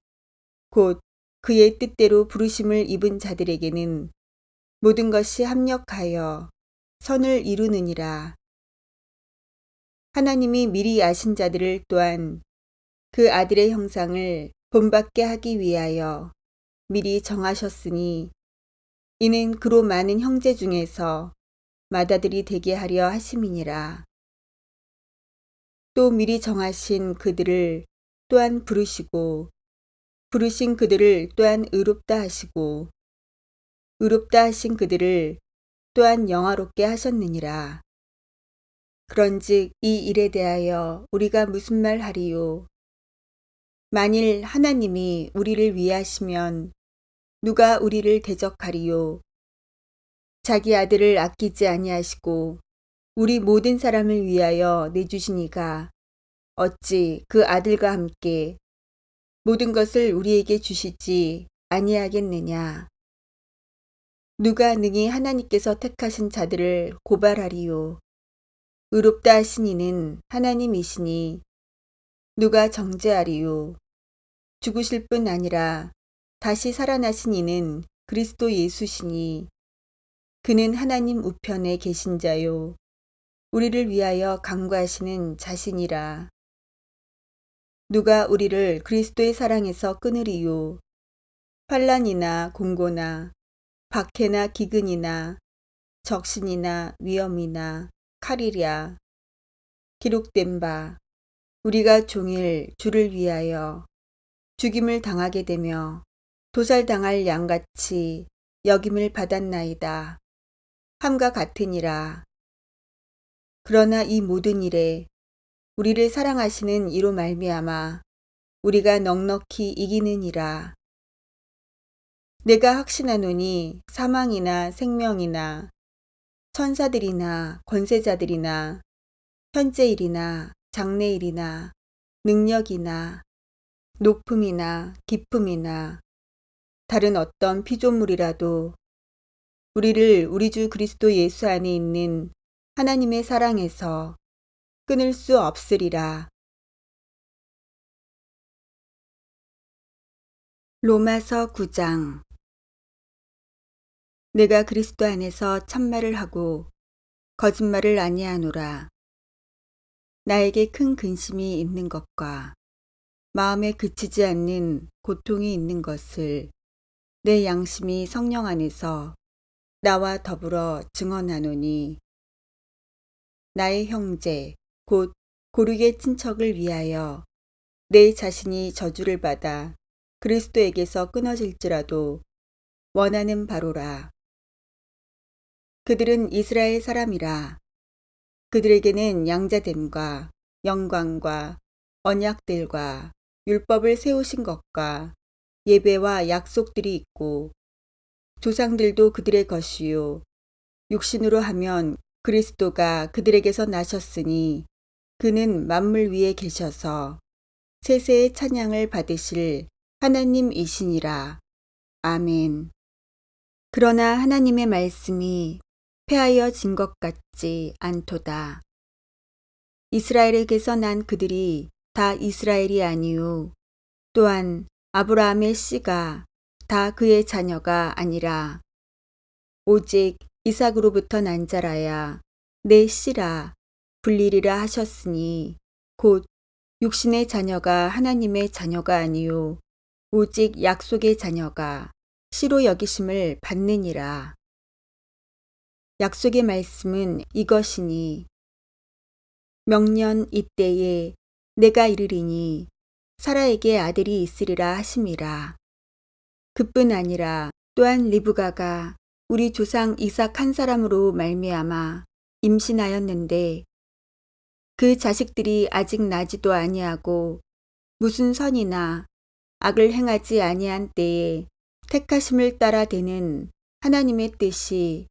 곧 그의 뜻대로 부르심을 입은 자들에게는 모든 것이 합력하여 선을 이루느니라. 하나님이 미리 아신 자들을 또한 그 아들의 형상을 본받게 하기 위하여 미리 정하셨으니 이는 그로 많은 형제 중에서 맏아들이 되게 하려 하심이니라. 또 미리 정하신 그들을 또한 부르시고 부르신 그들을 또한 의롭다 하시고 의롭다 하신 그들을 또한 영화롭게 하셨느니라. 그런즉 이 일에 대하여 우리가 무슨 말 하리요? 만일 하나님이 우리를 위하시면 누가 우리를 대적하리요? 자기 아들을 아끼지 아니하시고 우리 모든 사람을 위하여 내주시니가 어찌 그 아들과 함께 모든 것을 우리에게 주시지 아니하겠느냐? 누가 능히 하나님께서 택하신 자들을 고발하리요? 의롭다 하신 이는 하나님이시니 누가 정죄하리요? 죽으실 뿐 아니라 다시 살아나신 이는 그리스도 예수시니 그는 하나님 우편에 계신 자요 우리를 위하여 간구하시는 자신이라. 누가 우리를 그리스도의 사랑에서 끊으리요? 환난이나 공고나 박해나 기근이나 적신이나 위험이나 칼이랴. 기록된 바 우리가 종일 주를 위하여 죽임을 당하게 되며 도살당할 양같이 여김을 받았나이다. 함과 같으니라. 그러나 이 모든 일에 우리를 사랑하시는 이로 말미암아 우리가 넉넉히 이기느니라. 내가 확신하노니 사망이나 생명이나 천사들이나 권세자들이나 현재일이나 장래일이나 능력이나 높음이나 깊음이나 다른 어떤 피조물이라도 우리를 우리 주 그리스도 예수 안에 있는 하나님의 사랑에서 끊을 수 없으리라. 로마서 9장. 내가 그리스도 안에서 참말을 하고 거짓말을 아니하노라. 나에게 큰 근심이 있는 것과 마음에 그치지 않는 고통이 있는 것을 내 양심이 성령 안에서 나와 더불어 증언하노니 나의 형제 곧 고르게 친척을 위하여 내 자신이 저주를 받아 그리스도에게서 끊어질지라도 원하는 바로라. 그들은 이스라엘 사람이라. 그들에게는 양자됨과 영광과 언약들과 율법을 세우신 것과 예배와 약속들이 있고 조상들도 그들의 것이요 육신으로 하면 그리스도가 그들에게서 나셨으니 그는 만물 위에 계셔서 세세의 찬양을 받으실 하나님이시니라. 아멘. 그러나 하나님의 말씀이 폐하여진 것 같지 않도다. 이스라엘에게서 난 그들이 다 이스라엘이 아니요 또한 아브라함의 씨가 다 그의 자녀가 아니라 오직 이삭으로부터 난 자라야 내 씨라 불리리라 하셨으니 곧 육신의 자녀가 하나님의 자녀가 아니요 오직 약속의 자녀가 씨로 여기심을 받느니라. 약속의 말씀은 이것이니 명년 이때에 내가 이르리니 사라에게 아들이 있으리라 하심이라. 그뿐 아니라 또한 리브가가 우리 조상 이삭 한 사람으로 말미암아 임신하였는데 그 자식들이 아직 나지도 아니하고 무슨 선이나 악을 행하지 아니한 때에 택하심을 따라 되는 하나님의 뜻이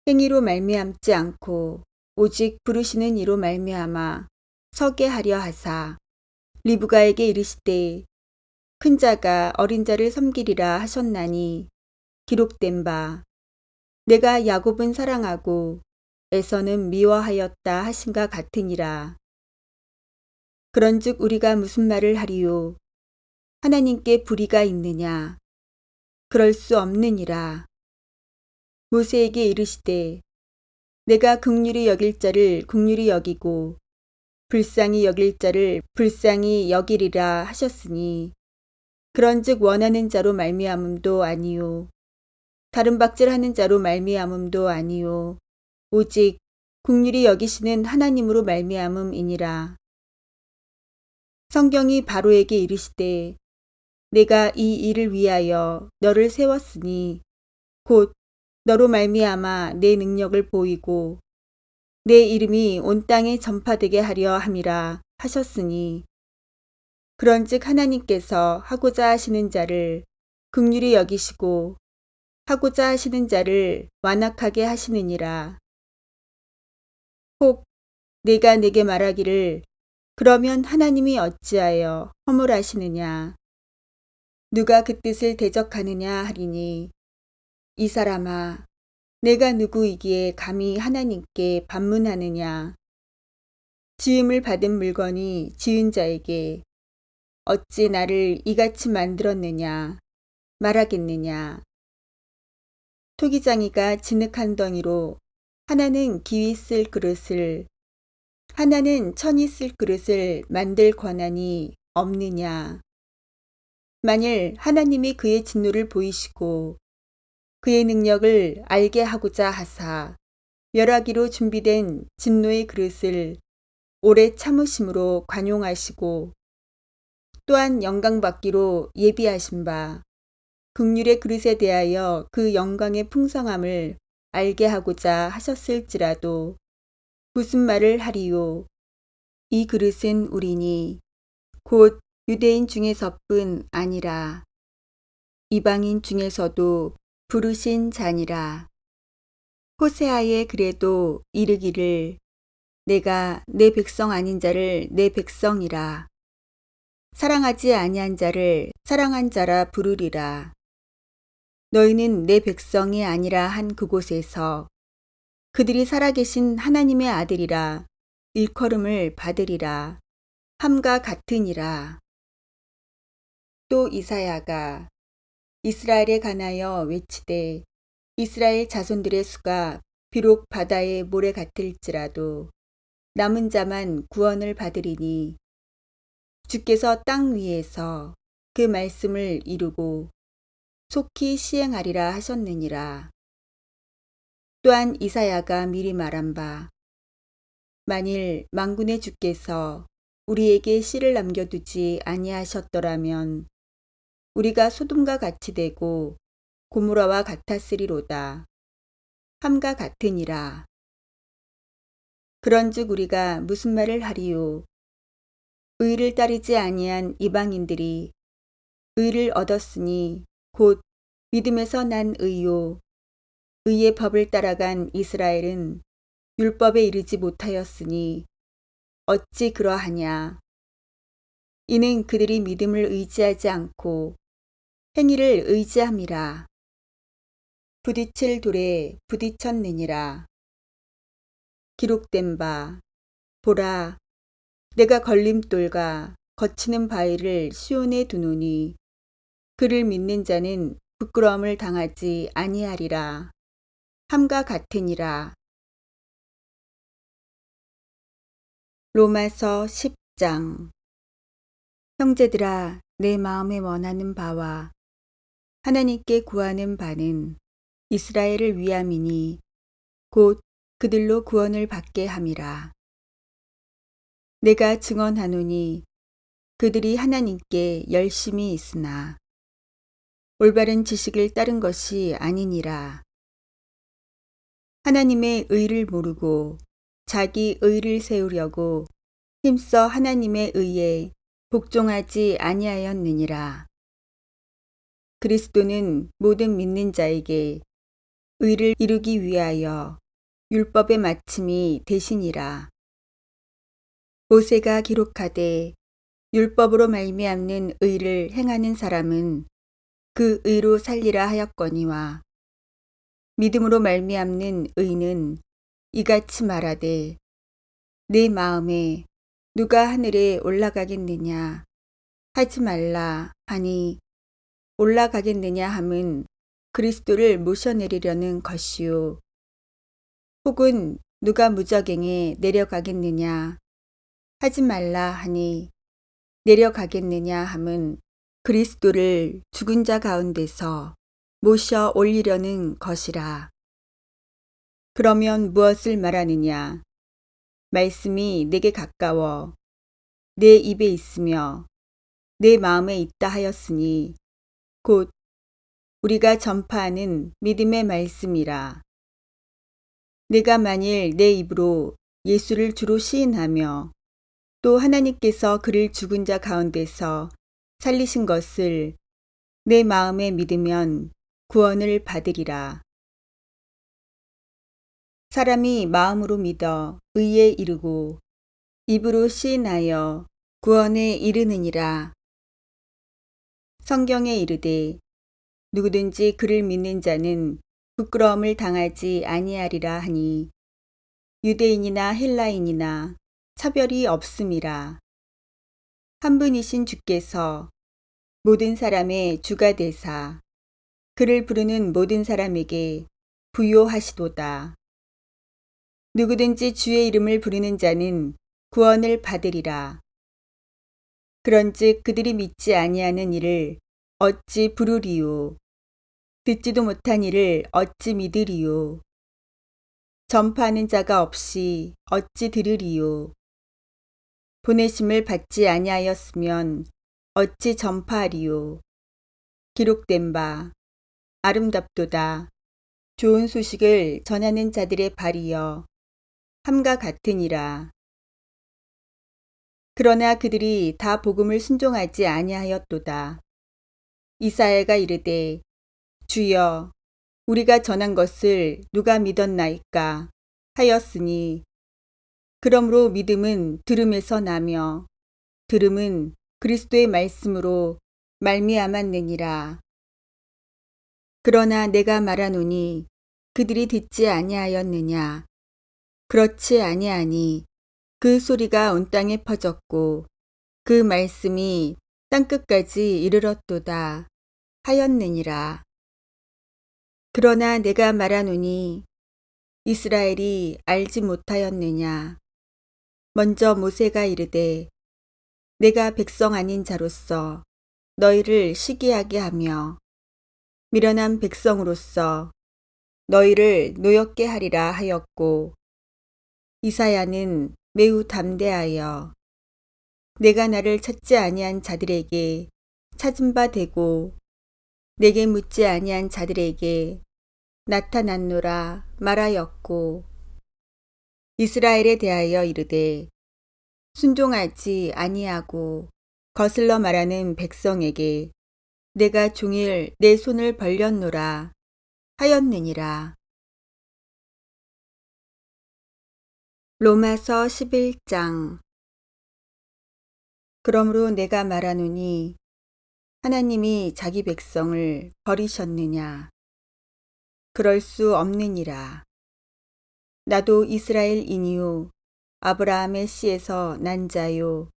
행위로 말미암지 않고 오직 부르시는 이로 말미암아 서게 하려 하사 리브가에게 이르시되 큰 자가 어린 자를 섬기리라 하셨나니 기록된 바 내가 야곱은 사랑하고 에서는 미워하였다 하신가 같으니라. 그런즉 우리가 무슨 말을 하리요? 하나님께 불의가 있느냐? 그럴 수 없느니라. 모세에게 이르시되 내가 긍휼히 여길 자를 긍휼히 여기고 불쌍히 여길 자를 불쌍히 여기리라 하셨으니 그런즉 원하는 자로 말미암음도 아니요 다른 박질하는 자로 말미암음도 아니요 오직 긍휼히 여기시는 하나님으로 말미암음이니라. 성경이 바로에게 이르시되 내가 이 일을 위하여 너를 세웠으니 곧 너로 말미암아 내 능력을 보이고 내 이름이 온 땅에 전파되게 하려 함이라 하셨으니 그런즉 하나님께서 하고자 하시는 자를 긍휼히 여기시고 하고자 하시는 자를 완악하게 하시느니라. 혹 내가 내게 말하기를 그러면 하나님이 어찌하여 허물하시느냐 누가 그 뜻을 대적하느냐 하리니 이 사람아 내가 누구이기에 감히 하나님께 반문하느냐 지음을 받은 물건이 지은 자에게 어찌 나를 이같이 만들었느냐 말하겠느냐. 토기장이가 진흙한 덩이로 하나는 기위 쓸 그릇을 하나는 천이 쓸 그릇을 만들 권한이 없느냐. 만일 하나님이 그의 진노를 보이시고 그의 능력을 알게 하고자 하사 멸하기로 준비된 진노의 그릇을 오래 참으심으로 관용하시고 또한 영광받기로 예비하신 바 긍휼의 그릇에 대하여 그 영광의 풍성함을 알게 하고자 하셨을지라도 무슨 말을 하리요. 이 그릇은 우리니 곧 유대인 중에서뿐 아니라 이방인 중에서도 부르신 자니라. 호세아에 그래도 이르기를 내가 내 백성 아닌 자를 내 백성이라 사랑하지 아니한 자를 사랑한 자라 부르리라. 너희는 내 백성이 아니라 한 그곳에서 그들이 살아계신 하나님의 아들이라 일컬음을 받으리라 함과 같으니라. 또 이사야가 이스라엘에 관하여 외치되 이스라엘 자손들의 수가 비록 바다의 모래 같을지라도 남은 자만 구원을 받으리니 주께서 땅 위에서 그 말씀을 이루고 속히 시행하리라 하셨느니라. 또한 이사야가 미리 말한 바 만일 만군의 주께서 우리에게 씨를 남겨두지 아니하셨더라면 우리가 소돔과 같이 되고 고모라와 같았으리로다 함과 같으니라. 그런즉 우리가 무슨 말을 하리요. 의를 따르지 아니한 이방인들이 의를 얻었으니 곧 믿음에서 난 의요 의의 법을 따라간 이스라엘은 율법에 이르지 못하였으니 어찌 그러하냐. 이는 그들이 믿음을 의지하지 않고 행위를 의지함이라. 부딪힐 돌에 부딪혔느니라. 기록된 바 보라 내가 걸림돌과 거치는 바위를 시온에 두노니 그를 믿는 자는 부끄러움을 당하지 아니하리라 함과 같으니라. 로마서 10장. 형제들아, 내 마음에 원하는 바와 하나님께 구하는 바는 이스라엘을 위함이니 곧 그들로 구원을 받게 함이라. 내가 증언하노니 그들이 하나님께 열심히 있으나 올바른 지식을 따른 것이 아니니라. 하나님의 의를 모르고 자기 의를 세우려고 힘써 하나님의 의에 복종하지 아니하였느니라. 그리스도는 모든 믿는 자에게 의를 이루기 위하여 율법의 마침이 되시니라. 모세가 기록하되 율법으로 말미암는 의를 행하는 사람은 그 의로 살리라 하였거니와 믿음으로 말미암는 의는 이같이 말하되 내 마음에 누가 하늘에 올라가겠느냐 하지 말라 하니 올라가겠느냐 함은 그리스도를 모셔내리려는 것이요 혹은 누가 무저갱에 내려가겠느냐 하지 말라 하니 내려가겠느냐 함은 그리스도를 죽은 자 가운데서 모셔 올리려는 것이라. 그러면 무엇을 말하느냐? 말씀이 내게 가까워 내 입에 있으며 내 마음에 있다 하였으니 곧 우리가 전파하는 믿음의 말씀이라. 내가 만일 내 입으로 예수를 주로 시인하며 또 하나님께서 그를 죽은 자 가운데서 살리신 것을 내 마음에 믿으면 구원을 받으리라. 사람이 마음으로 믿어 의에 이르고 입으로 시인하여 구원에 이르느니라. 성경에 이르되 누구든지 그를 믿는 자는 부끄러움을 당하지 아니하리라 하니 유대인이나 헬라인이나 차별이 없음이라. 한 분이신 주께서 모든 사람의 주가 되사 그를 부르는 모든 사람에게 부요하시도다. 누구든지 주의 이름을 부르는 자는 구원을 받으리라. 그런즉 그들이 믿지 아니하는 이를 어찌 부르리요? 듣지도 못한 이를 어찌 믿으리요? 전파하는 자가 없이 어찌 들으리요? 보내심을 받지 아니하였으면 어찌 전파하리요? 기록된 바 아름답도다. 좋은 소식을 전하는 자들의 발이여 함과 같으니라. 그러나 그들이 다 복음을 순종하지 아니하였도다. 이사야가 이르되 주여 우리가 전한 것을 누가 믿었나이까 하였으니 그러므로 믿음은 들음에서 나며 들음은 그리스도의 말씀으로 말미암았느니라. 그러나 내가 말하노니 그들이 듣지 아니하였느냐? 그렇지 아니하니 그 소리가 온 땅에 퍼졌고 그 말씀이 땅끝까지 이르렀도다 하였느니라. 그러나 내가 말하노니 이스라엘이 알지 못하였느냐? 먼저 모세가 이르되 내가 백성 아닌 자로서 너희를 시기하게 하며 미련한 백성으로서 너희를 노엽게 하리라 하였고 이사야는 매우 담대하여 내가 나를 찾지 아니한 자들에게 찾은 바 되고 내게 묻지 아니한 자들에게 나타났노라 말하였고 이스라엘에 대하여 이르되 순종하지 아니하고 거슬러 말하는 백성에게 내가 종일 내 손을 벌렸노라 하였느니라. 로마서 11장. 그러므로 내가 말하노니 하나님이 자기 백성을 버리셨느냐? 그럴 수 없느니라. 나도 이스라엘인이요 아브라함의 씨에서 난 자요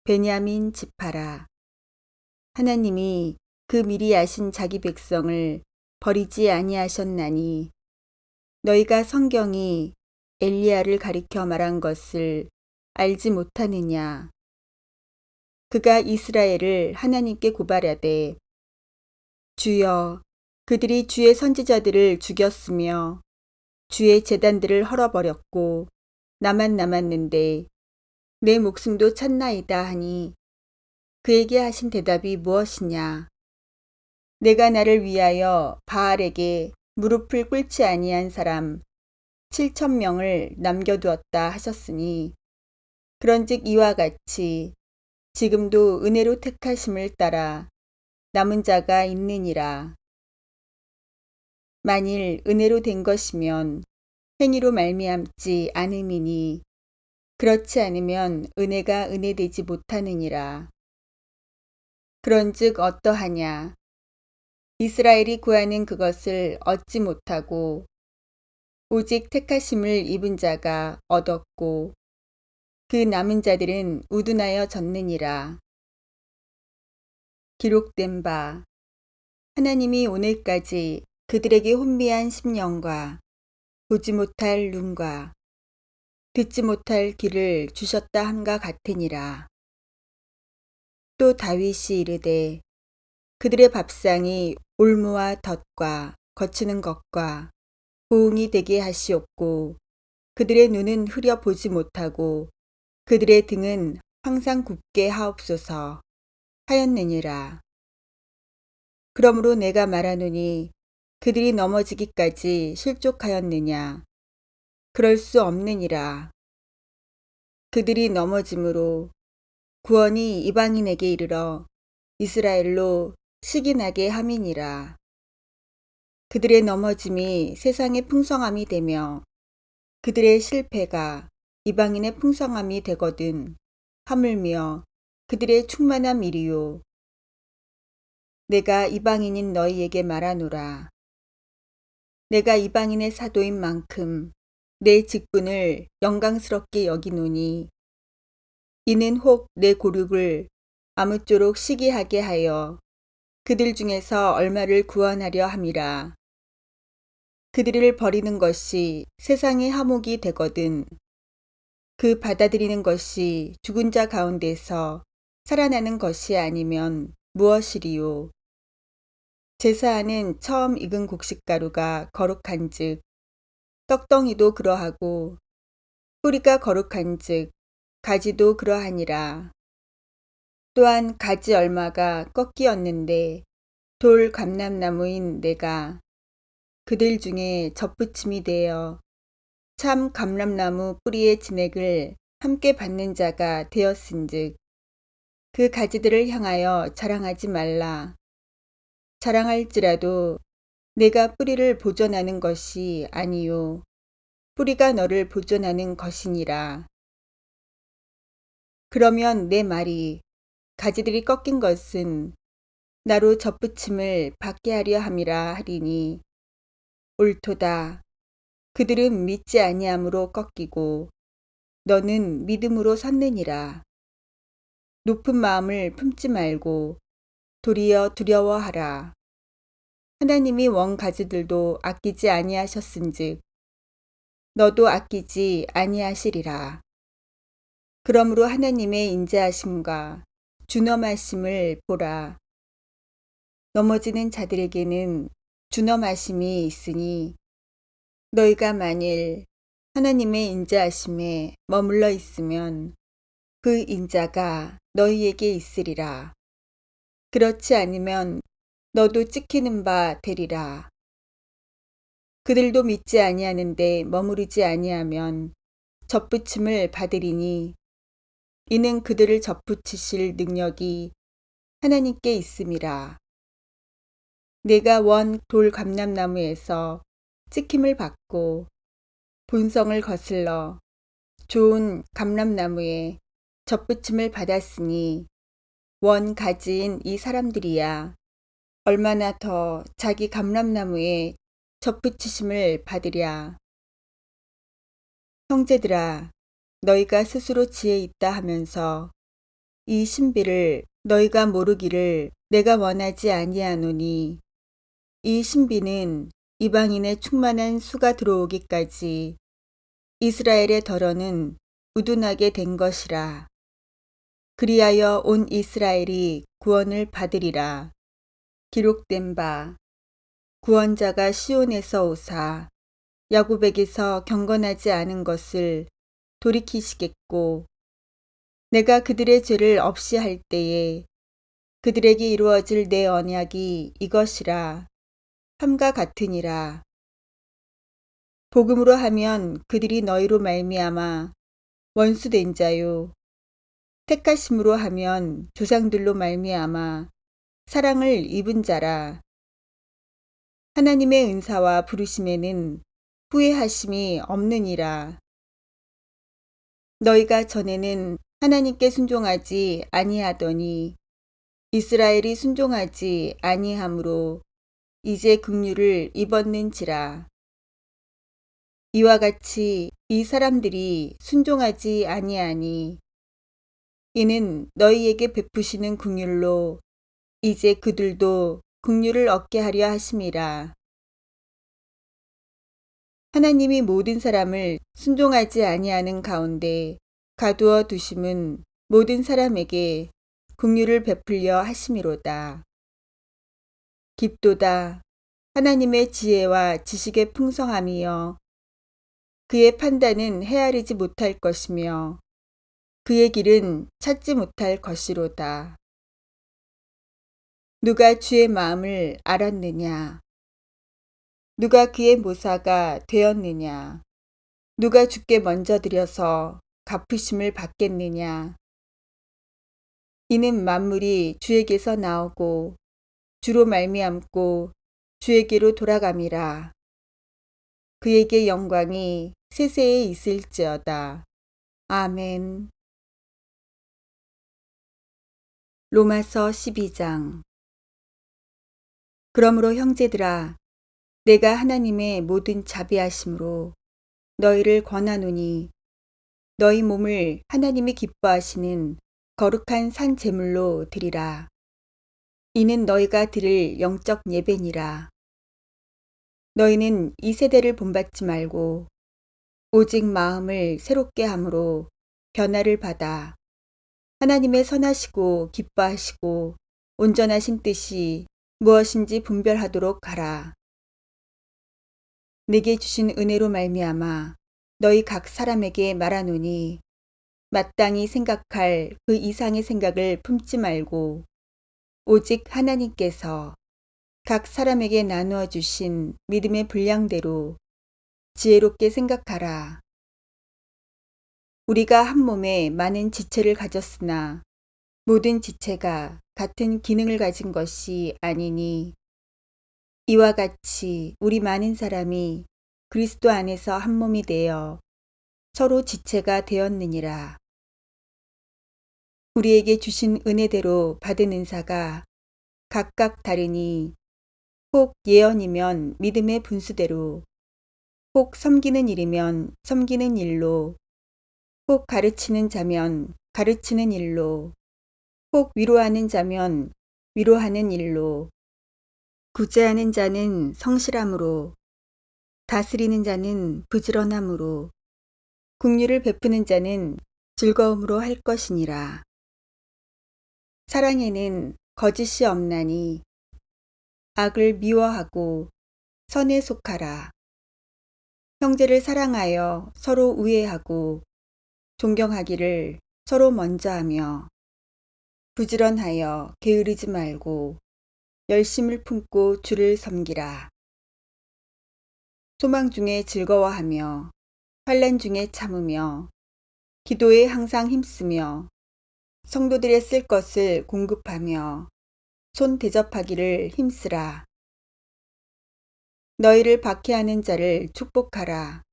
베냐민 지파라. 하나님이 그 미리 아신 자기 백성을 버리지 아니하셨나니 너희가 성경이 엘리야를 가리켜 말한 것을 알지 못하느냐. 그가 이스라엘을 하나님께 고발하되 주여 그들이 주의 선지자들을 죽였으며 주의 제단들을 헐어버렸고 나만 남았는데 내 목숨도 찾나이다 하니 그에게 하신 대답이 무엇이냐. 내가 나를 위하여 바알에게 무릎을 꿇지 아니한 사람 7,000명을 남겨두었다 하셨으니 그런즉 이와 같이 지금도 은혜로 택하심을 따라 남은 자가 있느니라. 만일 은혜로 된 것이면 행위로 말미암지 않음이니 그렇지 않으면 은혜가 은혜되지 못하느니라. 그런즉 어떠하냐. 이스라엘이 구하는 그것을 얻지 못하고 오직 택하심을 입은 자가 얻었고 그 남은 자들은 우둔하여 졌느니라. 기록된 바 하나님이 오늘까지 그들에게 혼미한 심령과 보지 못할 눈과 듣지 못할 귀를 주셨다 함과 같으니라. 또 다윗이 이르되 그들의 밥상이 올무와 덫과 거치는 것과 보응이 되게 하시옵고 그들의 눈은 흐려 보지 못하고 그들의 등은 항상 굽게 하옵소서 하였느니라. 그러므로 내가 말하노니 그들이 넘어지기까지 실족하였느냐. 그럴 수 없느니라. 그들이 넘어짐으로 구원이 이방인에게 이르러 이스라엘로 시기나게 함이니라. 그들의 넘어짐이 세상의 풍성함이 되며 그들의 실패가 이방인의 풍성함이 되거든 하물며 그들의 충만함이리요. 내가 이방인인 너희에게 말하노라. 내가 이방인의 사도인 만큼 내 직분을 영광스럽게 여기노니 이는 혹 내 고륙을 아무쪼록 시기하게 하여 그들 중에서 얼마를 구원하려 함이라. 그들을 버리는 것이 세상의 하목이 되거든 그 받아들이는 것이 죽은 자 가운데서 살아나는 것이 아니면 무엇이리요. 제사하는 처음 익은 곡식가루가 거룩한즉 떡덩이도 그러하고 뿌리가 거룩한즉 가지도 그러하니라. 또한 가지 얼마가 꺾이었는데 돌 감람나무인 내가 그들 중에 접붙임이 되어 참 감람나무 뿌리의 진액을 함께 받는 자가 되었은즉 그 가지들을 향하여 자랑하지 말라. 자랑할지라도 내가 뿌리를 보존하는 것이 아니요 뿌리가 너를 보존하는 것이니라. 그러면 내 말이 가지들이 꺾인 것은 나로 접붙임을 받게 하려 함이라 하리니 옳도다. 그들은 믿지 아니함으로 꺾이고 너는 믿음으로 섰느니라. 높은 마음을 품지 말고 도리어 두려워하라. 하나님이 원 가지들도 아끼지 아니하셨은즉 너도 아끼지 아니하시리라. 그러므로 하나님의 인자하심과 준엄하심을 보라. 넘어지는 자들에게는 준엄하심이 있으니 너희가 만일 하나님의 인자하심에 머물러 있으면 그 인자가 너희에게 있으리라. 그렇지 않으면 너도 찍히는 바 되리라. 그들도 믿지 아니하는데 머무르지 아니하면 접붙임을 받으리니 이는 그들을 접붙이실 능력이 하나님께 있음이라. 내가 원 돌 감람나무에서 찍힘을 받고 본성을 거슬러 좋은 감람나무에 접붙임을 받았으니 원 가지인 이 사람들이야 얼마나 더 자기 감람나무에 접붙이심을 받으랴. 형제들아, 너희가 스스로 지혜 있다 하면서 이 신비를 너희가 모르기를 내가 원하지 아니하노니 이 신비는 이방인의 충만한 수가 들어오기까지 이스라엘의 덜어는 우둔하게 된 것이라. 그리하여 온 이스라엘이 구원을 받으리라. 기록된 바 구원자가 시온에서 오사 야곱에게서 경건하지 않은 것을 돌이키시겠고 내가 그들의 죄를 없이 할 때에 그들에게 이루어질 내 언약이 이것이라 함과 같으니라. 복음으로 하면 그들이 너희로 말미암아 원수된 자요 택하심으로 하면 조상들로 말미암아 사랑을 입은 자라. 하나님의 은사와 부르심에는 후회하심이 없느니라. 너희가 전에는 하나님께 순종하지 아니하더니 이스라엘이 순종하지 아니하므로 이제 긍휼을 입었는지라. 이와 같이 이 사람들이 순종하지 아니하니 이는 너희에게 베푸시는 긍휼로 이제 그들도 긍휼을 얻게 하려 하심이라. 하나님이 모든 사람을 순종하지 아니하는 가운데 가두어 두심은 모든 사람에게 긍휼을 베풀려 하심이로다. 깊도다. 하나님의 지혜와 지식의 풍성함이여 그의 판단은 헤아리지 못할 것이며 그의 길은 찾지 못할 것이로다. 누가 주의 마음을 알았느냐? 누가 그의 모사가 되었느냐? 누가 주께 먼저 드려서 갚으심을 받겠느냐? 이는 만물이 주에게서 나오고 주로 말미암고 주에게로 돌아감이라. 그에게 영광이 세세에 있을지어다. 아멘. 로마서 12장. 그러므로 형제들아 내가 하나님의 모든 자비하심으로 너희를 권하노니 너희 몸을 하나님이 기뻐하시는 거룩한 산 제물로 드리라. 이는 너희가 드릴 영적 예배니라. 너희는 이 세대를 본받지 말고 오직 마음을 새롭게 함으로 변화를 받아 하나님의 선하시고 기뻐하시고 온전하신 뜻이 무엇인지 분별하도록 하라. 내게 주신 은혜로 말미암아 너희 각 사람에게 말하노니 마땅히 생각할 그 이상의 생각을 품지 말고 오직 하나님께서 각 사람에게 나누어 주신 믿음의 분량대로 지혜롭게 생각하라. 우리가 한 몸에 많은 지체를 가졌으나 모든 지체가 같은 기능을 가진 것이 아니니 이와 같이 우리 많은 사람이 그리스도 안에서 한 몸이 되어 서로 지체가 되었느니라. 우리에게 주신 은혜대로 받은 은사가 각각 다르니 혹 예언이면 믿음의 분수대로, 혹 섬기는 일이면 섬기는 일로, 혹 가르치는 자면 가르치는 일로, 혹 위로하는 자면 위로하는 일로, 구제하는 자는 성실함으로, 다스리는 자는 부지런함으로, 긍휼을 베푸는 자는 즐거움으로 할 것이니라. 사랑에는 거짓이 없나니 악을 미워하고 선에 속하라. 형제를 사랑하여 서로 우애하고 존경하기를 서로 먼저 하며 부지런하여 게으르지 말고 열심을 품고 주를 섬기라. 소망 중에 즐거워하며 환난 중에 참으며 기도에 항상 힘쓰며 성도들의 쓸 것을 공급하며 손 대접하기를 힘쓰라. 너희를 박해하는 자를 축복하라.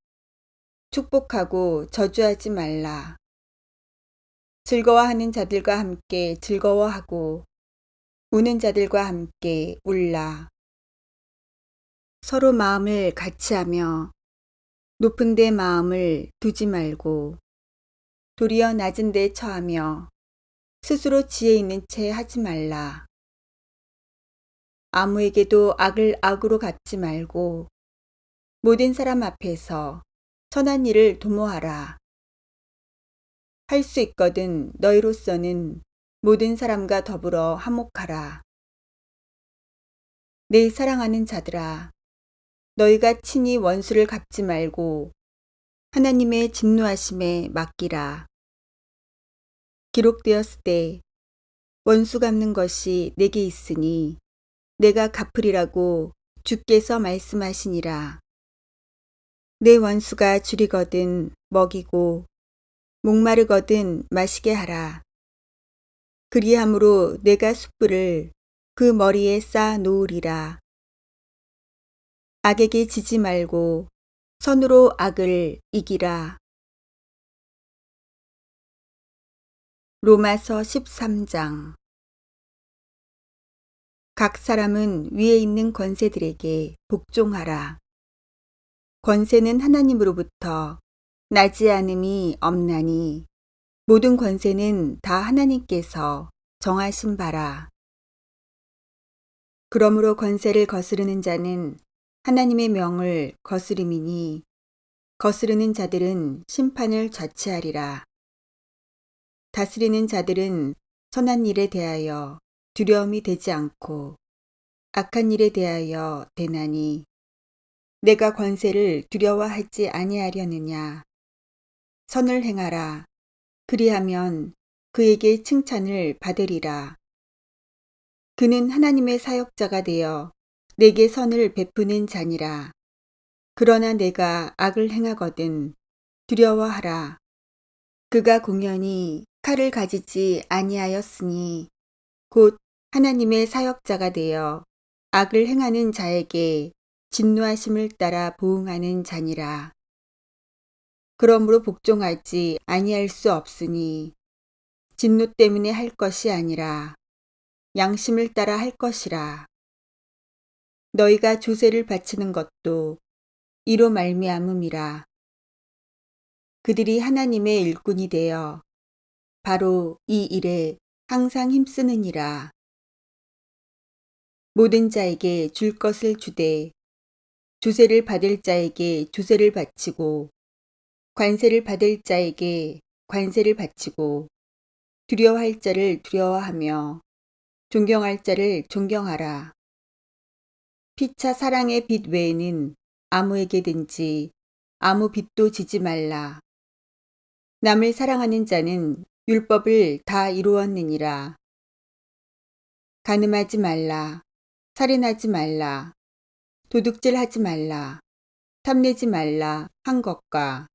축복하고 저주하지 말라. 즐거워하는 자들과 함께 즐거워하고 우는 자들과 함께 울라. 서로 마음을 같이 하며 높은 데 마음을 두지 말고 도리어 낮은 데 처하며 스스로 지혜 있는 채 하지 말라. 아무에게도 악을 악으로 갚지 말고 모든 사람 앞에서 선한 일을 도모하라. 할 수 있거든 너희로서는 모든 사람과 더불어 화목하라. 내 사랑하는 자들아, 너희가 친히 원수를 갚지 말고 하나님의 진노하심에 맡기라. 기록되었을 때 원수 갚는 것이 내게 있으니 내가 갚으리라고 주께서 말씀하시니라. 내 원수가 줄이거든 먹이고 목마르거든 마시게 하라. 그리함으로 내가 숯불을 그 머리에 쌓아 놓으리라. 악에게 지지 말고 선으로 악을 이기라. 로마서 13장. 각 사람은 위에 있는 권세들에게 복종하라. 권세는 하나님으로부터 나지 않음이 없나니 모든 권세는 다 하나님께서 정하신 바라. 그러므로 권세를 거스르는 자는 하나님의 명을 거스름이니 거스르는 자들은 심판을 자취하리라. 다스리는 자들은 선한 일에 대하여 두려움이 되지 않고 악한 일에 대하여 되나니 내가 권세를 두려워하지 아니하려느냐. 선을 행하라. 그리하면 그에게 칭찬을 받으리라. 그는 하나님의 사역자가 되어 내게 선을 베푸는 자니라. 그러나 내가 악을 행하거든 두려워하라. 그가 공연히 칼을 가지지 아니하였으니 곧 하나님의 사역자가 되어 악을 행하는 자에게 진노하심을 따라 보응하는 자니라. 그러므로 복종하지 아니할 수 없으니 진노 때문에 할 것이 아니라 양심을 따라 할 것이라. 너희가 조세를 바치는 것도 이로 말미암음이라. 그들이 하나님의 일꾼이 되어 바로 이 일에 항상 힘쓰느니라. 모든 자에게 줄 것을 주되 조세를 받을 자에게 조세를 바치고 관세를 받을 자에게 관세를 바치고 두려워할 자를 두려워하며 존경할 자를 존경하라. 피차 사랑의 빚 외에는 아무에게든지 아무 빚도 지지 말라. 남을 사랑하는 자는 율법을 다 이루었느니라. 간음하지 말라. 살인하지 말라. 도둑질하지 말라. 탐내지 말라 한 것과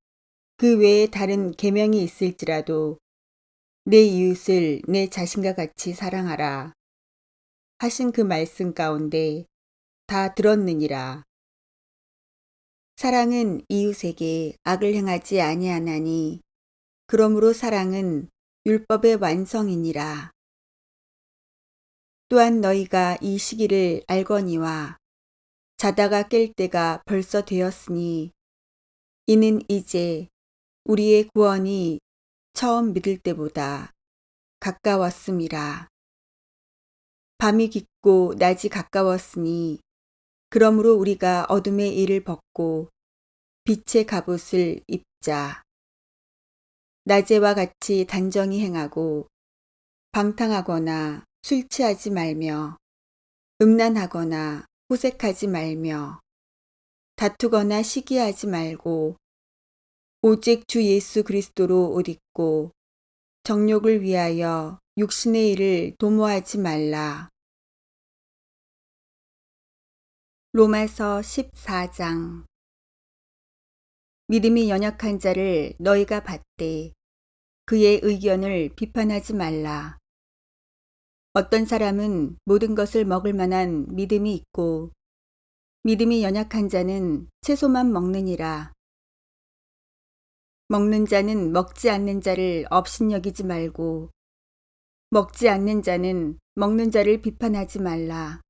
그 외에 다른 계명이 있을지라도 내 이웃을 내 자신과 같이 사랑하라 하신 그 말씀 가운데 다 들었느니라. 사랑은 이웃에게 악을 행하지 아니하나니 그러므로 사랑은 율법의 완성이니라. 또한 너희가 이 시기를 알거니와 자다가 깰 때가 벌써 되었으니 이는 이제 우리의 구원이 처음 믿을 때보다 가까웠음이라. 밤이 깊고 낮이 가까웠으니 그러므로 우리가 어둠의 일을 벗고 빛의 갑옷을 입자. 낮에와 같이 단정히 행하고 방탕하거나 술 취하지 말며 음란하거나 호색하지 말며 다투거나 시기하지 말고 오직 주 예수 그리스도로 옷 입고 정욕을 위하여 육신의 일을 도모하지 말라. 로마서 14장. 믿음이 연약한 자를 너희가 받되 그의 의견을 비판하지 말라. 어떤 사람은 모든 것을 먹을 만한 믿음이 있고 믿음이 연약한 자는 채소만 먹느니라. 먹는 자는 먹지 않는 자를 업신여기지 말고 먹지 않는 자는 먹는 자를 비판하지 말라.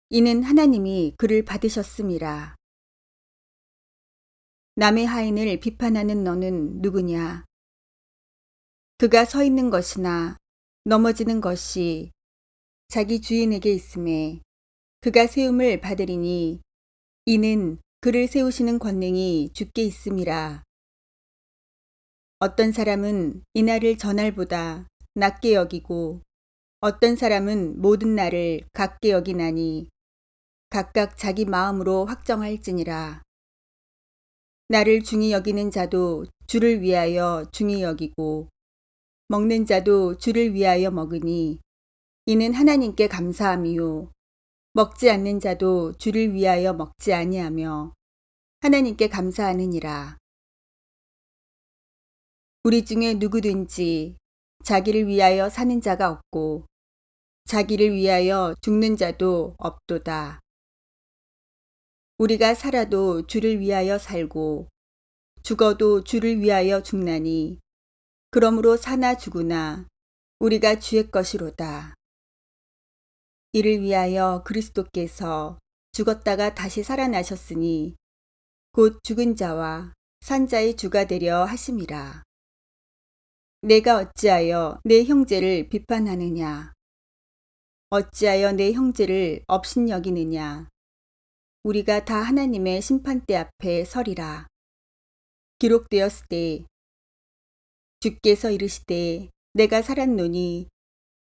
이는 하나님이 그를 받으셨음이라. 남의 하인을 비판하는 너는 누구냐? 그가 서 있는 것이나 넘어지는 것이 자기 주인에게 있음에 그가 세움을 받으리니 이는 그를 세우시는 권능이 주께 있음이라. 어떤 사람은 이날을 전날보다 낮게 여기고 어떤 사람은 모든 날을 같게 여기나니 각각 자기 마음으로 확정할지니라. 나를 중히 여기는 자도 주를 위하여 중히 여기고 먹는 자도 주를 위하여 먹으니 이는 하나님께 감사함이요. 먹지 않는 자도 주를 위하여 먹지 아니하며 하나님께 감사하느니라. 우리 중에 누구든지 자기를 위하여 사는 자가 없고 자기를 위하여 죽는 자도 없도다. 우리가 살아도 주를 위하여 살고 죽어도 주를 위하여 죽나니 그러므로 사나 죽으나 우리가 주의 것이로다. 이를 위하여 그리스도께서 죽었다가 다시 살아나셨으니 곧 죽은 자와 산 자의 주가 되려 하심이라. 내가 어찌하여 내 형제를 비판하느냐? 어찌하여 내 형제를 업신여기느냐? 우리가 다 하나님의 심판대 앞에 서리라. 기록되었을 때 주께서 이르시되 내가 살았노니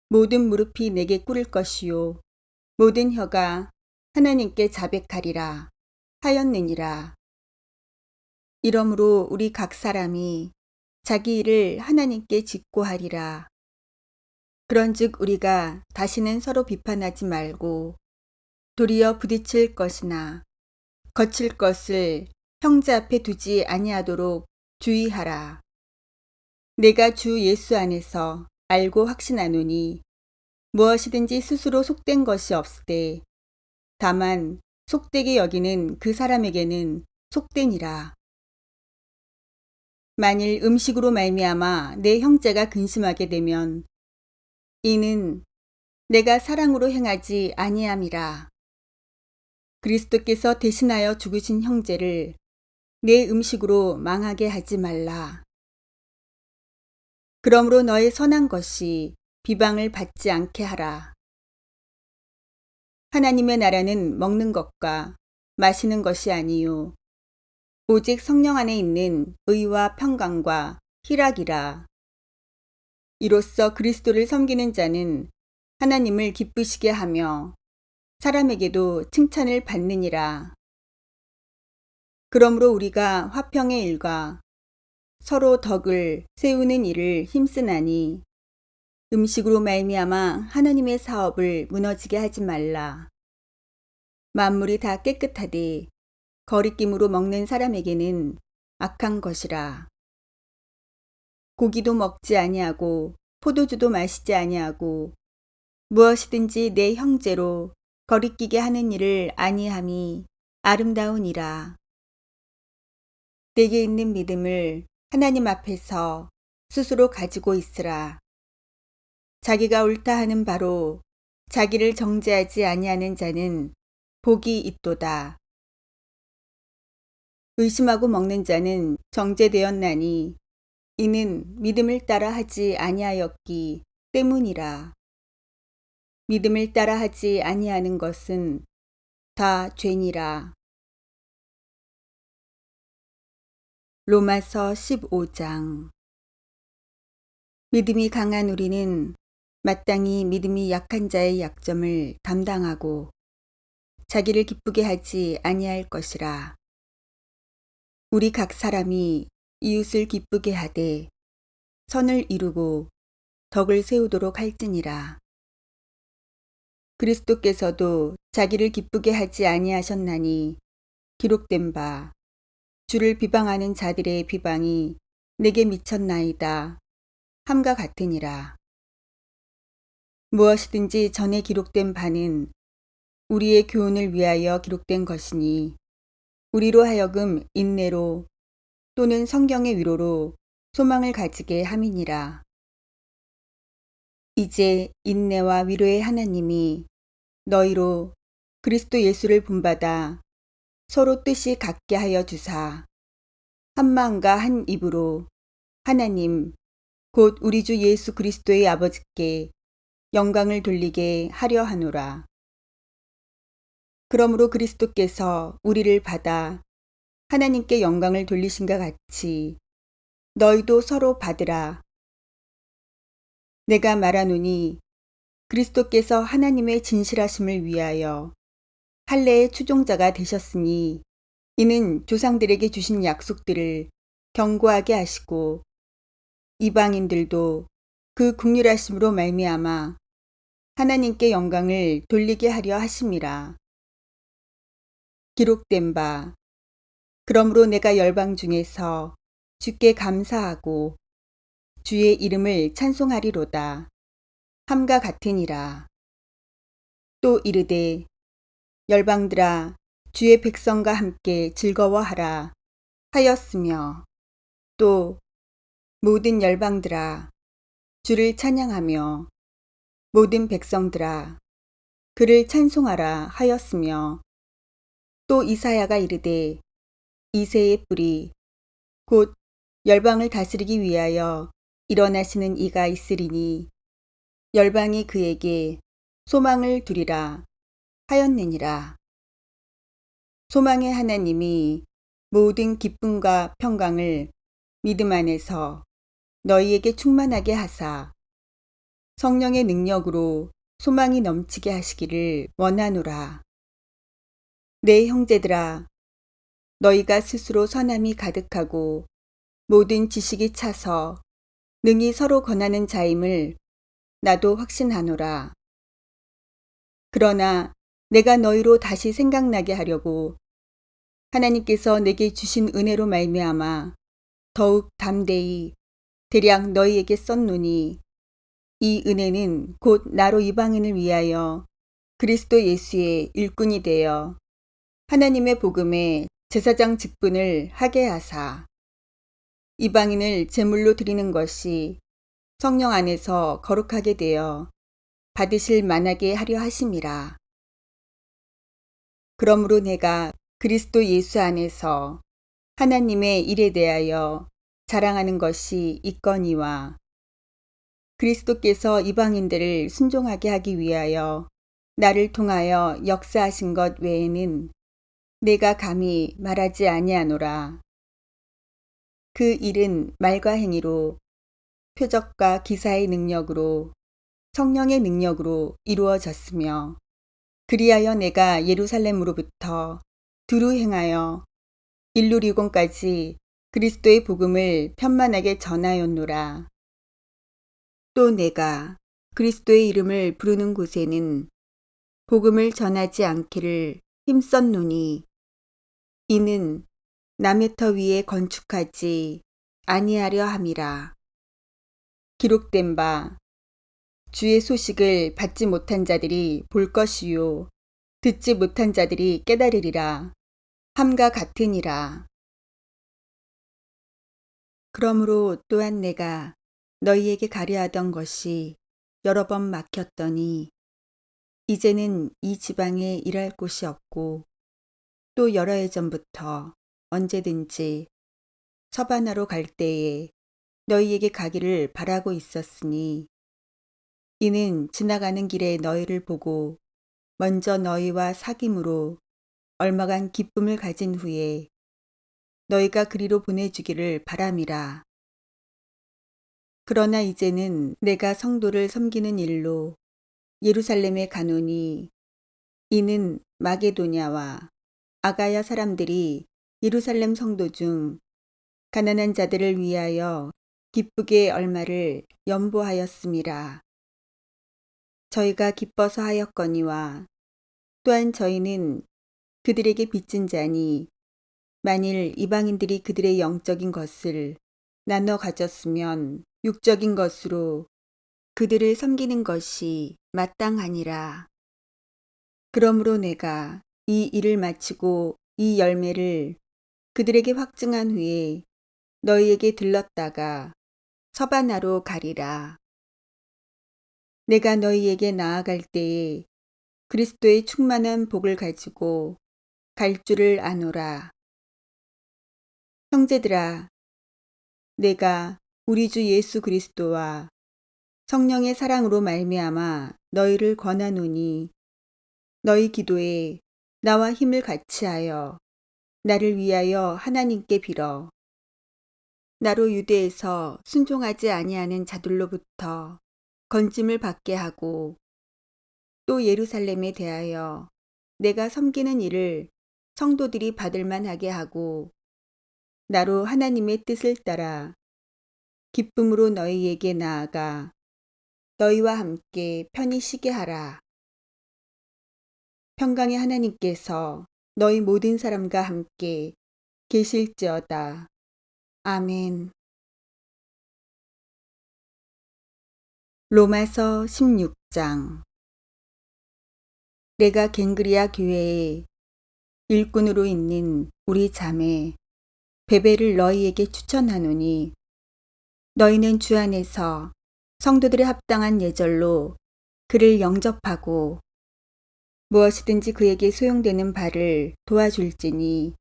모든 무릎이 내게 꿇을 것이요 모든 혀가 하나님께 자백하리라 하였느니라. 이러므로 우리 각 사람이 자기 일을 하나님께 직고하리라. 그런즉 우리가 다시는 서로 비판하지 말고 도리어 부딪힐 것이나 거칠 것을 형제 앞에 두지 아니하도록 주의하라. 내가 주 예수 안에서 알고 확신하노니 무엇이든지 스스로 속된 것이 없으되 다만 속되게 여기는 그 사람에게는 속되니라. 만일 음식으로 말미암아 내 형제가 근심하게 되면 이는 내가 사랑으로 행하지 아니함이라. 그리스도께서 대신하여 죽으신 형제를 내 음식으로 망하게 하지 말라. 그러므로 너의 선한 것이 비방을 받지 않게 하라. 하나님의 나라는 먹는 것과 마시는 것이 아니요 오직 성령 안에 있는 의와 평강과 희락이라. 이로써 그리스도를 섬기는 자는 하나님을 기쁘시게 하며 사람에게도 칭찬을 받느니라. 그러므로 우리가 화평의 일과 서로 덕을 세우는 일을 힘쓰나니 음식으로 말미암아 하나님의 사업을 무너지게 하지 말라. 만물이 다 깨끗하되 거리낌으로 먹는 사람에게는 악한 것이라. 고기도 먹지 아니하고 포도주도 마시지 아니하고 무엇이든지 내 형제로 거리끼게 하는 일을 아니함이 아름다우니라. 내게 있는 믿음을 하나님 앞에서 스스로 가지고 있으라. 자기가 옳다 하는 바로 자기를 정죄하지 아니하는 자는 복이 있도다. 의심하고 먹는 자는 정죄되었나니 이는 믿음을 따라 하지 아니하였기 때문이라. 믿음을 따라 하지 아니하는 것은 다 죄니라. 로마서 15장. 믿음이 강한 우리는 마땅히 믿음이 약한 자의 약점을 담당하고 자기를 기쁘게 하지 아니할 것이라. 우리 각 사람이 이웃을 기쁘게 하되 선을 이루고 덕을 세우도록 할지니라. 그리스도께서도 자기를 기쁘게 하지 아니하셨나니 기록된 바 주를 비방하는 자들의 비방이 내게 미쳤나이다 함과 같으니라. 무엇이든지 전에 기록된 바는 우리의 교훈을 위하여 기록된 것이니 우리로 하여금 인내로 또는 성경의 위로로 소망을 가지게 함이니라. 이제 인내와 위로의 하나님이 너희로 그리스도 예수를 본받아 서로 뜻이 같게 하여 주사 한 마음과 한 입으로 하나님 곧 우리 주 예수 그리스도의 아버지께 영광을 돌리게 하려 하노라. 그러므로 그리스도께서 우리를 받아 하나님께 영광을 돌리신과 같이 너희도 서로 받으라. 내가 말하노니 그리스도께서 하나님의 진실하심을 위하여 할례의 추종자가 되셨으니 이는 조상들에게 주신 약속들을 견고하게 하시고 이방인들도 그 긍휼하심으로 말미암아 하나님께 영광을 돌리게 하려 하심이라. 기록된 바 그러므로 내가 열방 중에서 주께 감사하고 주의 이름을 찬송하리로다 함과 같으니라. 또 이르되 열방들아 주의 백성과 함께 즐거워하라 하였으며 또 모든 열방들아 주를 찬양하며 모든 백성들아 그를 찬송하라 하였으며 또 이사야가 이르되 이새의 뿌리 곧 열방을 다스리기 위하여 일어나시는 이가 있으리니 열방이 그에게 소망을 두리라 하였느니라. 소망의 하나님이 모든 기쁨과 평강을 믿음 안에서 너희에게 충만하게 하사 성령의 능력으로 소망이 넘치게 하시기를 원하노라. 내 형제들아 너희가 스스로 선함이 가득하고 모든 지식이 차서 능히 서로 권하는 자임을 나도 확신하노라. 그러나 내가 너희로 다시 생각나게 하려고 하나님께서 내게 주신 은혜로 말미암아 더욱 담대히 대략 너희에게 썼노니 이 은혜는 곧 나로 이방인을 위하여 그리스도 예수의 일꾼이 되어 하나님의 복음의 제사장 직분을 하게 하사 이방인을 제물로 드리는 것이 성령 안에서 거룩하게 되어 받으실 만하게 하려 하심이라. 그러므로 내가 그리스도 예수 안에서 하나님의 일에 대하여 자랑하는 것이 있거니와 그리스도께서 이방인들을 순종하게 하기 위하여 나를 통하여 역사하신 것 외에는 내가 감히 말하지 아니하노라. 그 일은 말과 행위로 표적과 기사의 능력으로 성령의 능력으로 이루어졌으며 그리하여 내가 예루살렘으로부터 두루 행하여 일루리곤까지 그리스도의 복음을 편만하게 전하였노라. 또 내가 그리스도의 이름을 부르는 곳에는 복음을 전하지 않기를 힘썼노니 이는 남의 터 위에 건축하지 아니하려 함이라. 기록된 바 주의 소식을 받지 못한 자들이 볼 것이요 듣지 못한 자들이 깨달으리라 함과 같으니라. 그러므로 또한 내가 너희에게 가려하던 것이 여러 번 막혔더니 이제는 이 지방에 일할 곳이 없고 또 여러 해 전부터 언제든지 서바나로 갈 때에 너희에게 가기를 바라고 있었으니 이는 지나가는 길에 너희를 보고 먼저 너희와 사귐으로 얼마간 기쁨을 가진 후에 너희가 그리로 보내주기를 바람이라. 그러나 이제는 내가 성도를 섬기는 일로 예루살렘에 가노니 이는 마게도냐와 아가야 사람들이 예루살렘 성도 중 가난한 자들을 위하여 기쁘게 얼마를 연보하였음이라. 저희가 기뻐서 하였거니와 또한 저희는 그들에게 빚진 자니 만일 이방인들이 그들의 영적인 것을 나눠 가졌으면 육적인 것으로 그들을 섬기는 것이 마땅하니라. 그러므로 내가 이 일을 마치고 이 열매를 그들에게 확증한 후에 너희에게 들렀다가 서바나로 가리라. 내가 너희에게 나아갈 때에 그리스도의 충만한 복을 가지고 갈 줄을 아노라. 형제들아, 내가 우리 주 예수 그리스도와 성령의 사랑으로 말미암아 너희를 권하노니 너희 기도에 나와 힘을 같이하여 나를 위하여 하나님께 빌어 나로 유대에서 순종하지 아니하는 자들로부터 건짐을 받게 하고 또 예루살렘에 대하여 내가 섬기는 일을 성도들이 받을 만하게 하고 나로 하나님의 뜻을 따라 기쁨으로 너희에게 나아가 너희와 함께 편히 쉬게 하라. 평강의 하나님께서 너희 모든 사람과 함께 계실지어다. 아멘. 로마서 16장. 내가 갱그리아 교회의 일꾼으로 있는 우리 자매 베베를 너희에게 추천하노니 너희는 주 안에서 성도들의 합당한 예절로 그를 영접하고 무엇이든지 그에게 소용되는 바를 도와줄지니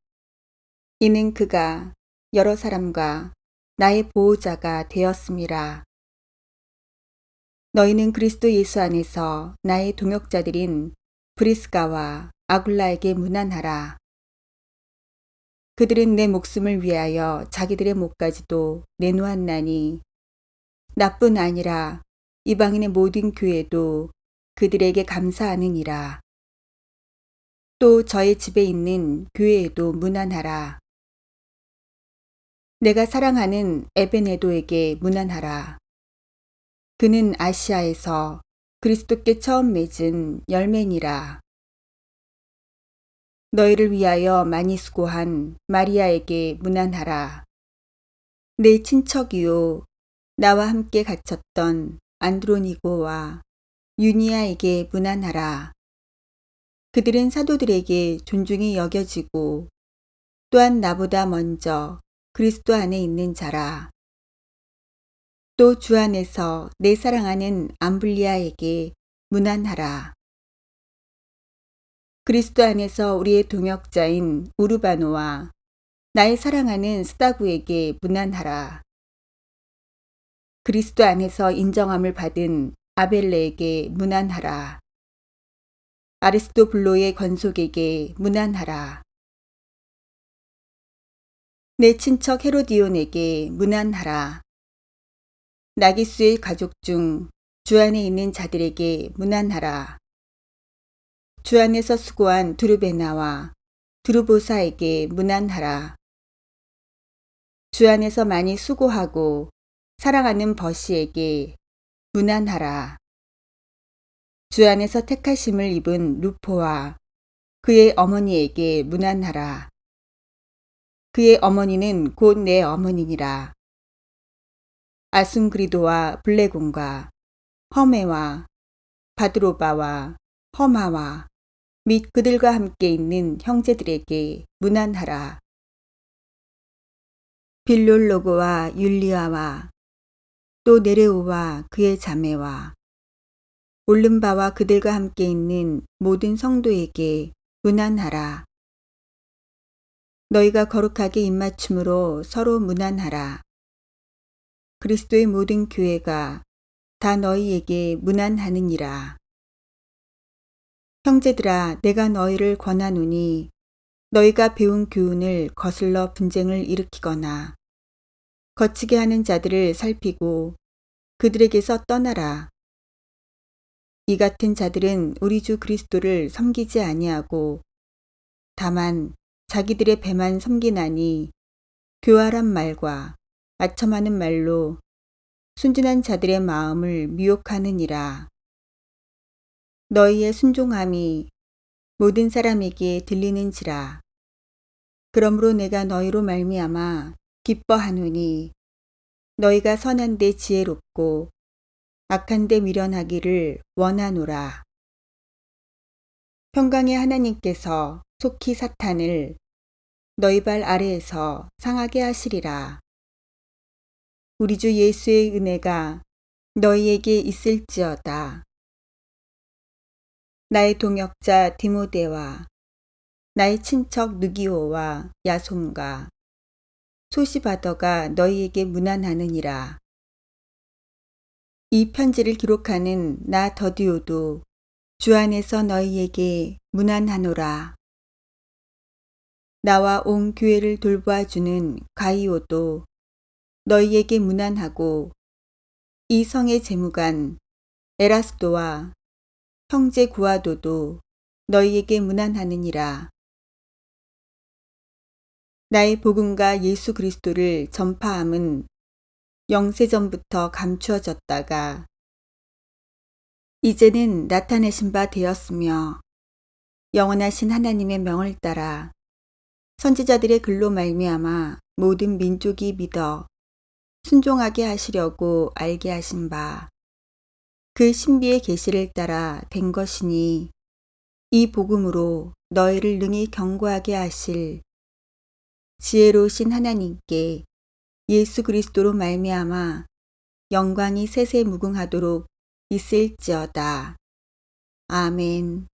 이는 그가 여러 사람과 나의 보호자가 되었음이라. 너희는 그리스도 예수 안에서 나의 동역자들인 브리스가와 아굴라에게 문안하라. 그들은 내 목숨을 위하여 자기들의 목까지도 내놓았나니 나뿐 아니라 이방인의 모든 교회도 그들에게 감사하느니라. 또 저의 집에 있는 교회에도 문안하라. 내가 사랑하는 에베네도에게 문안하라. 그는 아시아에서 그리스도께 처음 맺은 열매니라. 너희를 위하여 많이 수고한 마리아에게 문안하라. 내 친척이요 나와 함께 갇혔던 안드로니고와 유니아에게 문안하라. 그들은 사도들에게 존중이 여겨지고 또한 나보다 먼저 그리스도 안에 있는 자라. 또 주 안에서 내 사랑하는 암블리아에게 문안하라. 그리스도 안에서 우리의 동역자인 우르바노와 나의 사랑하는 스다구에게 문안하라. 그리스도 안에서 인정함을 받은 아벨레에게 문안하라. 아리스토블로의 권속에게 문안하라. 내 친척 헤로디온에게 문안하라. 나기수의 가족 중 주 안에 있는 자들에게 문안하라. 주 안에서 수고한 두르베나와 두르보사에게 문안하라. 주 안에서 많이 수고하고 사랑하는 버시에게 문안하라. 주 안에서 택하심을 입은 루포와 그의 어머니에게 문안하라. 그의 어머니는 곧 내 어머니니라. 아순그리도와 블레곤과 허메와 바드로바와 허마와 및 그들과 함께 있는 형제들에게 문안하라. 빌롤로고와 율리아와 또 네레오와 그의 자매와 올름바와 그들과 함께 있는 모든 성도에게 문안하라. 너희가 거룩하게 입맞춤으로 서로 문안하라. 그리스도의 모든 교회가 다 너희에게 문안하느니라. 형제들아, 내가 너희를 권하노니 너희가 배운 교훈을 거슬러 분쟁을 일으키거나 거치게 하는 자들을 살피고 그들에게서 떠나라. 이 같은 자들은 우리 주 그리스도를 섬기지 아니하고 다만 자기들의 배만 섬기나니 교활한 말과 아첨하는 말로 순진한 자들의 마음을 미혹하느니라. 너희의 순종함이 모든 사람에게 들리는지라. 그러므로 내가 너희로 말미암아 기뻐하노니 너희가 선한 데 지혜롭고 악한 데 미련하기를 원하노라. 평강의 하나님께서 속히 사탄을 너희 발 아래에서 상하게 하시리라. 우리 주 예수의 은혜가 너희에게 있을지어다. 나의 동역자 디모데와 나의 친척 느기오와 야손과 소시바더가 너희에게 문안하느니라. 이 편지를 기록하는 나 더디오도 주 안에서 너희에게 문안하노라. 나와 온 교회를 돌보아주는 가이오도 너희에게 문안하고 이 성의 재무관 에라스도와 형제 구아도도 너희에게 문안하느니라. 나의 복음과 예수 그리스도를 전파함은 영세전부터 감추어졌다가 이제는 나타내신 바 되었으며 영원하신 하나님의 명을 따라 선지자들의 글로 말미암아 모든 민족이 믿어 순종하게 하시려고 알게 하신 바 그 신비의 계시를 따라 된 것이니 이 복음으로 너희를 능히 경고하게 하실 지혜로우신 하나님께 예수 그리스도로 말미암아 영광이 세세 무궁하도록 있을지어다. 아멘.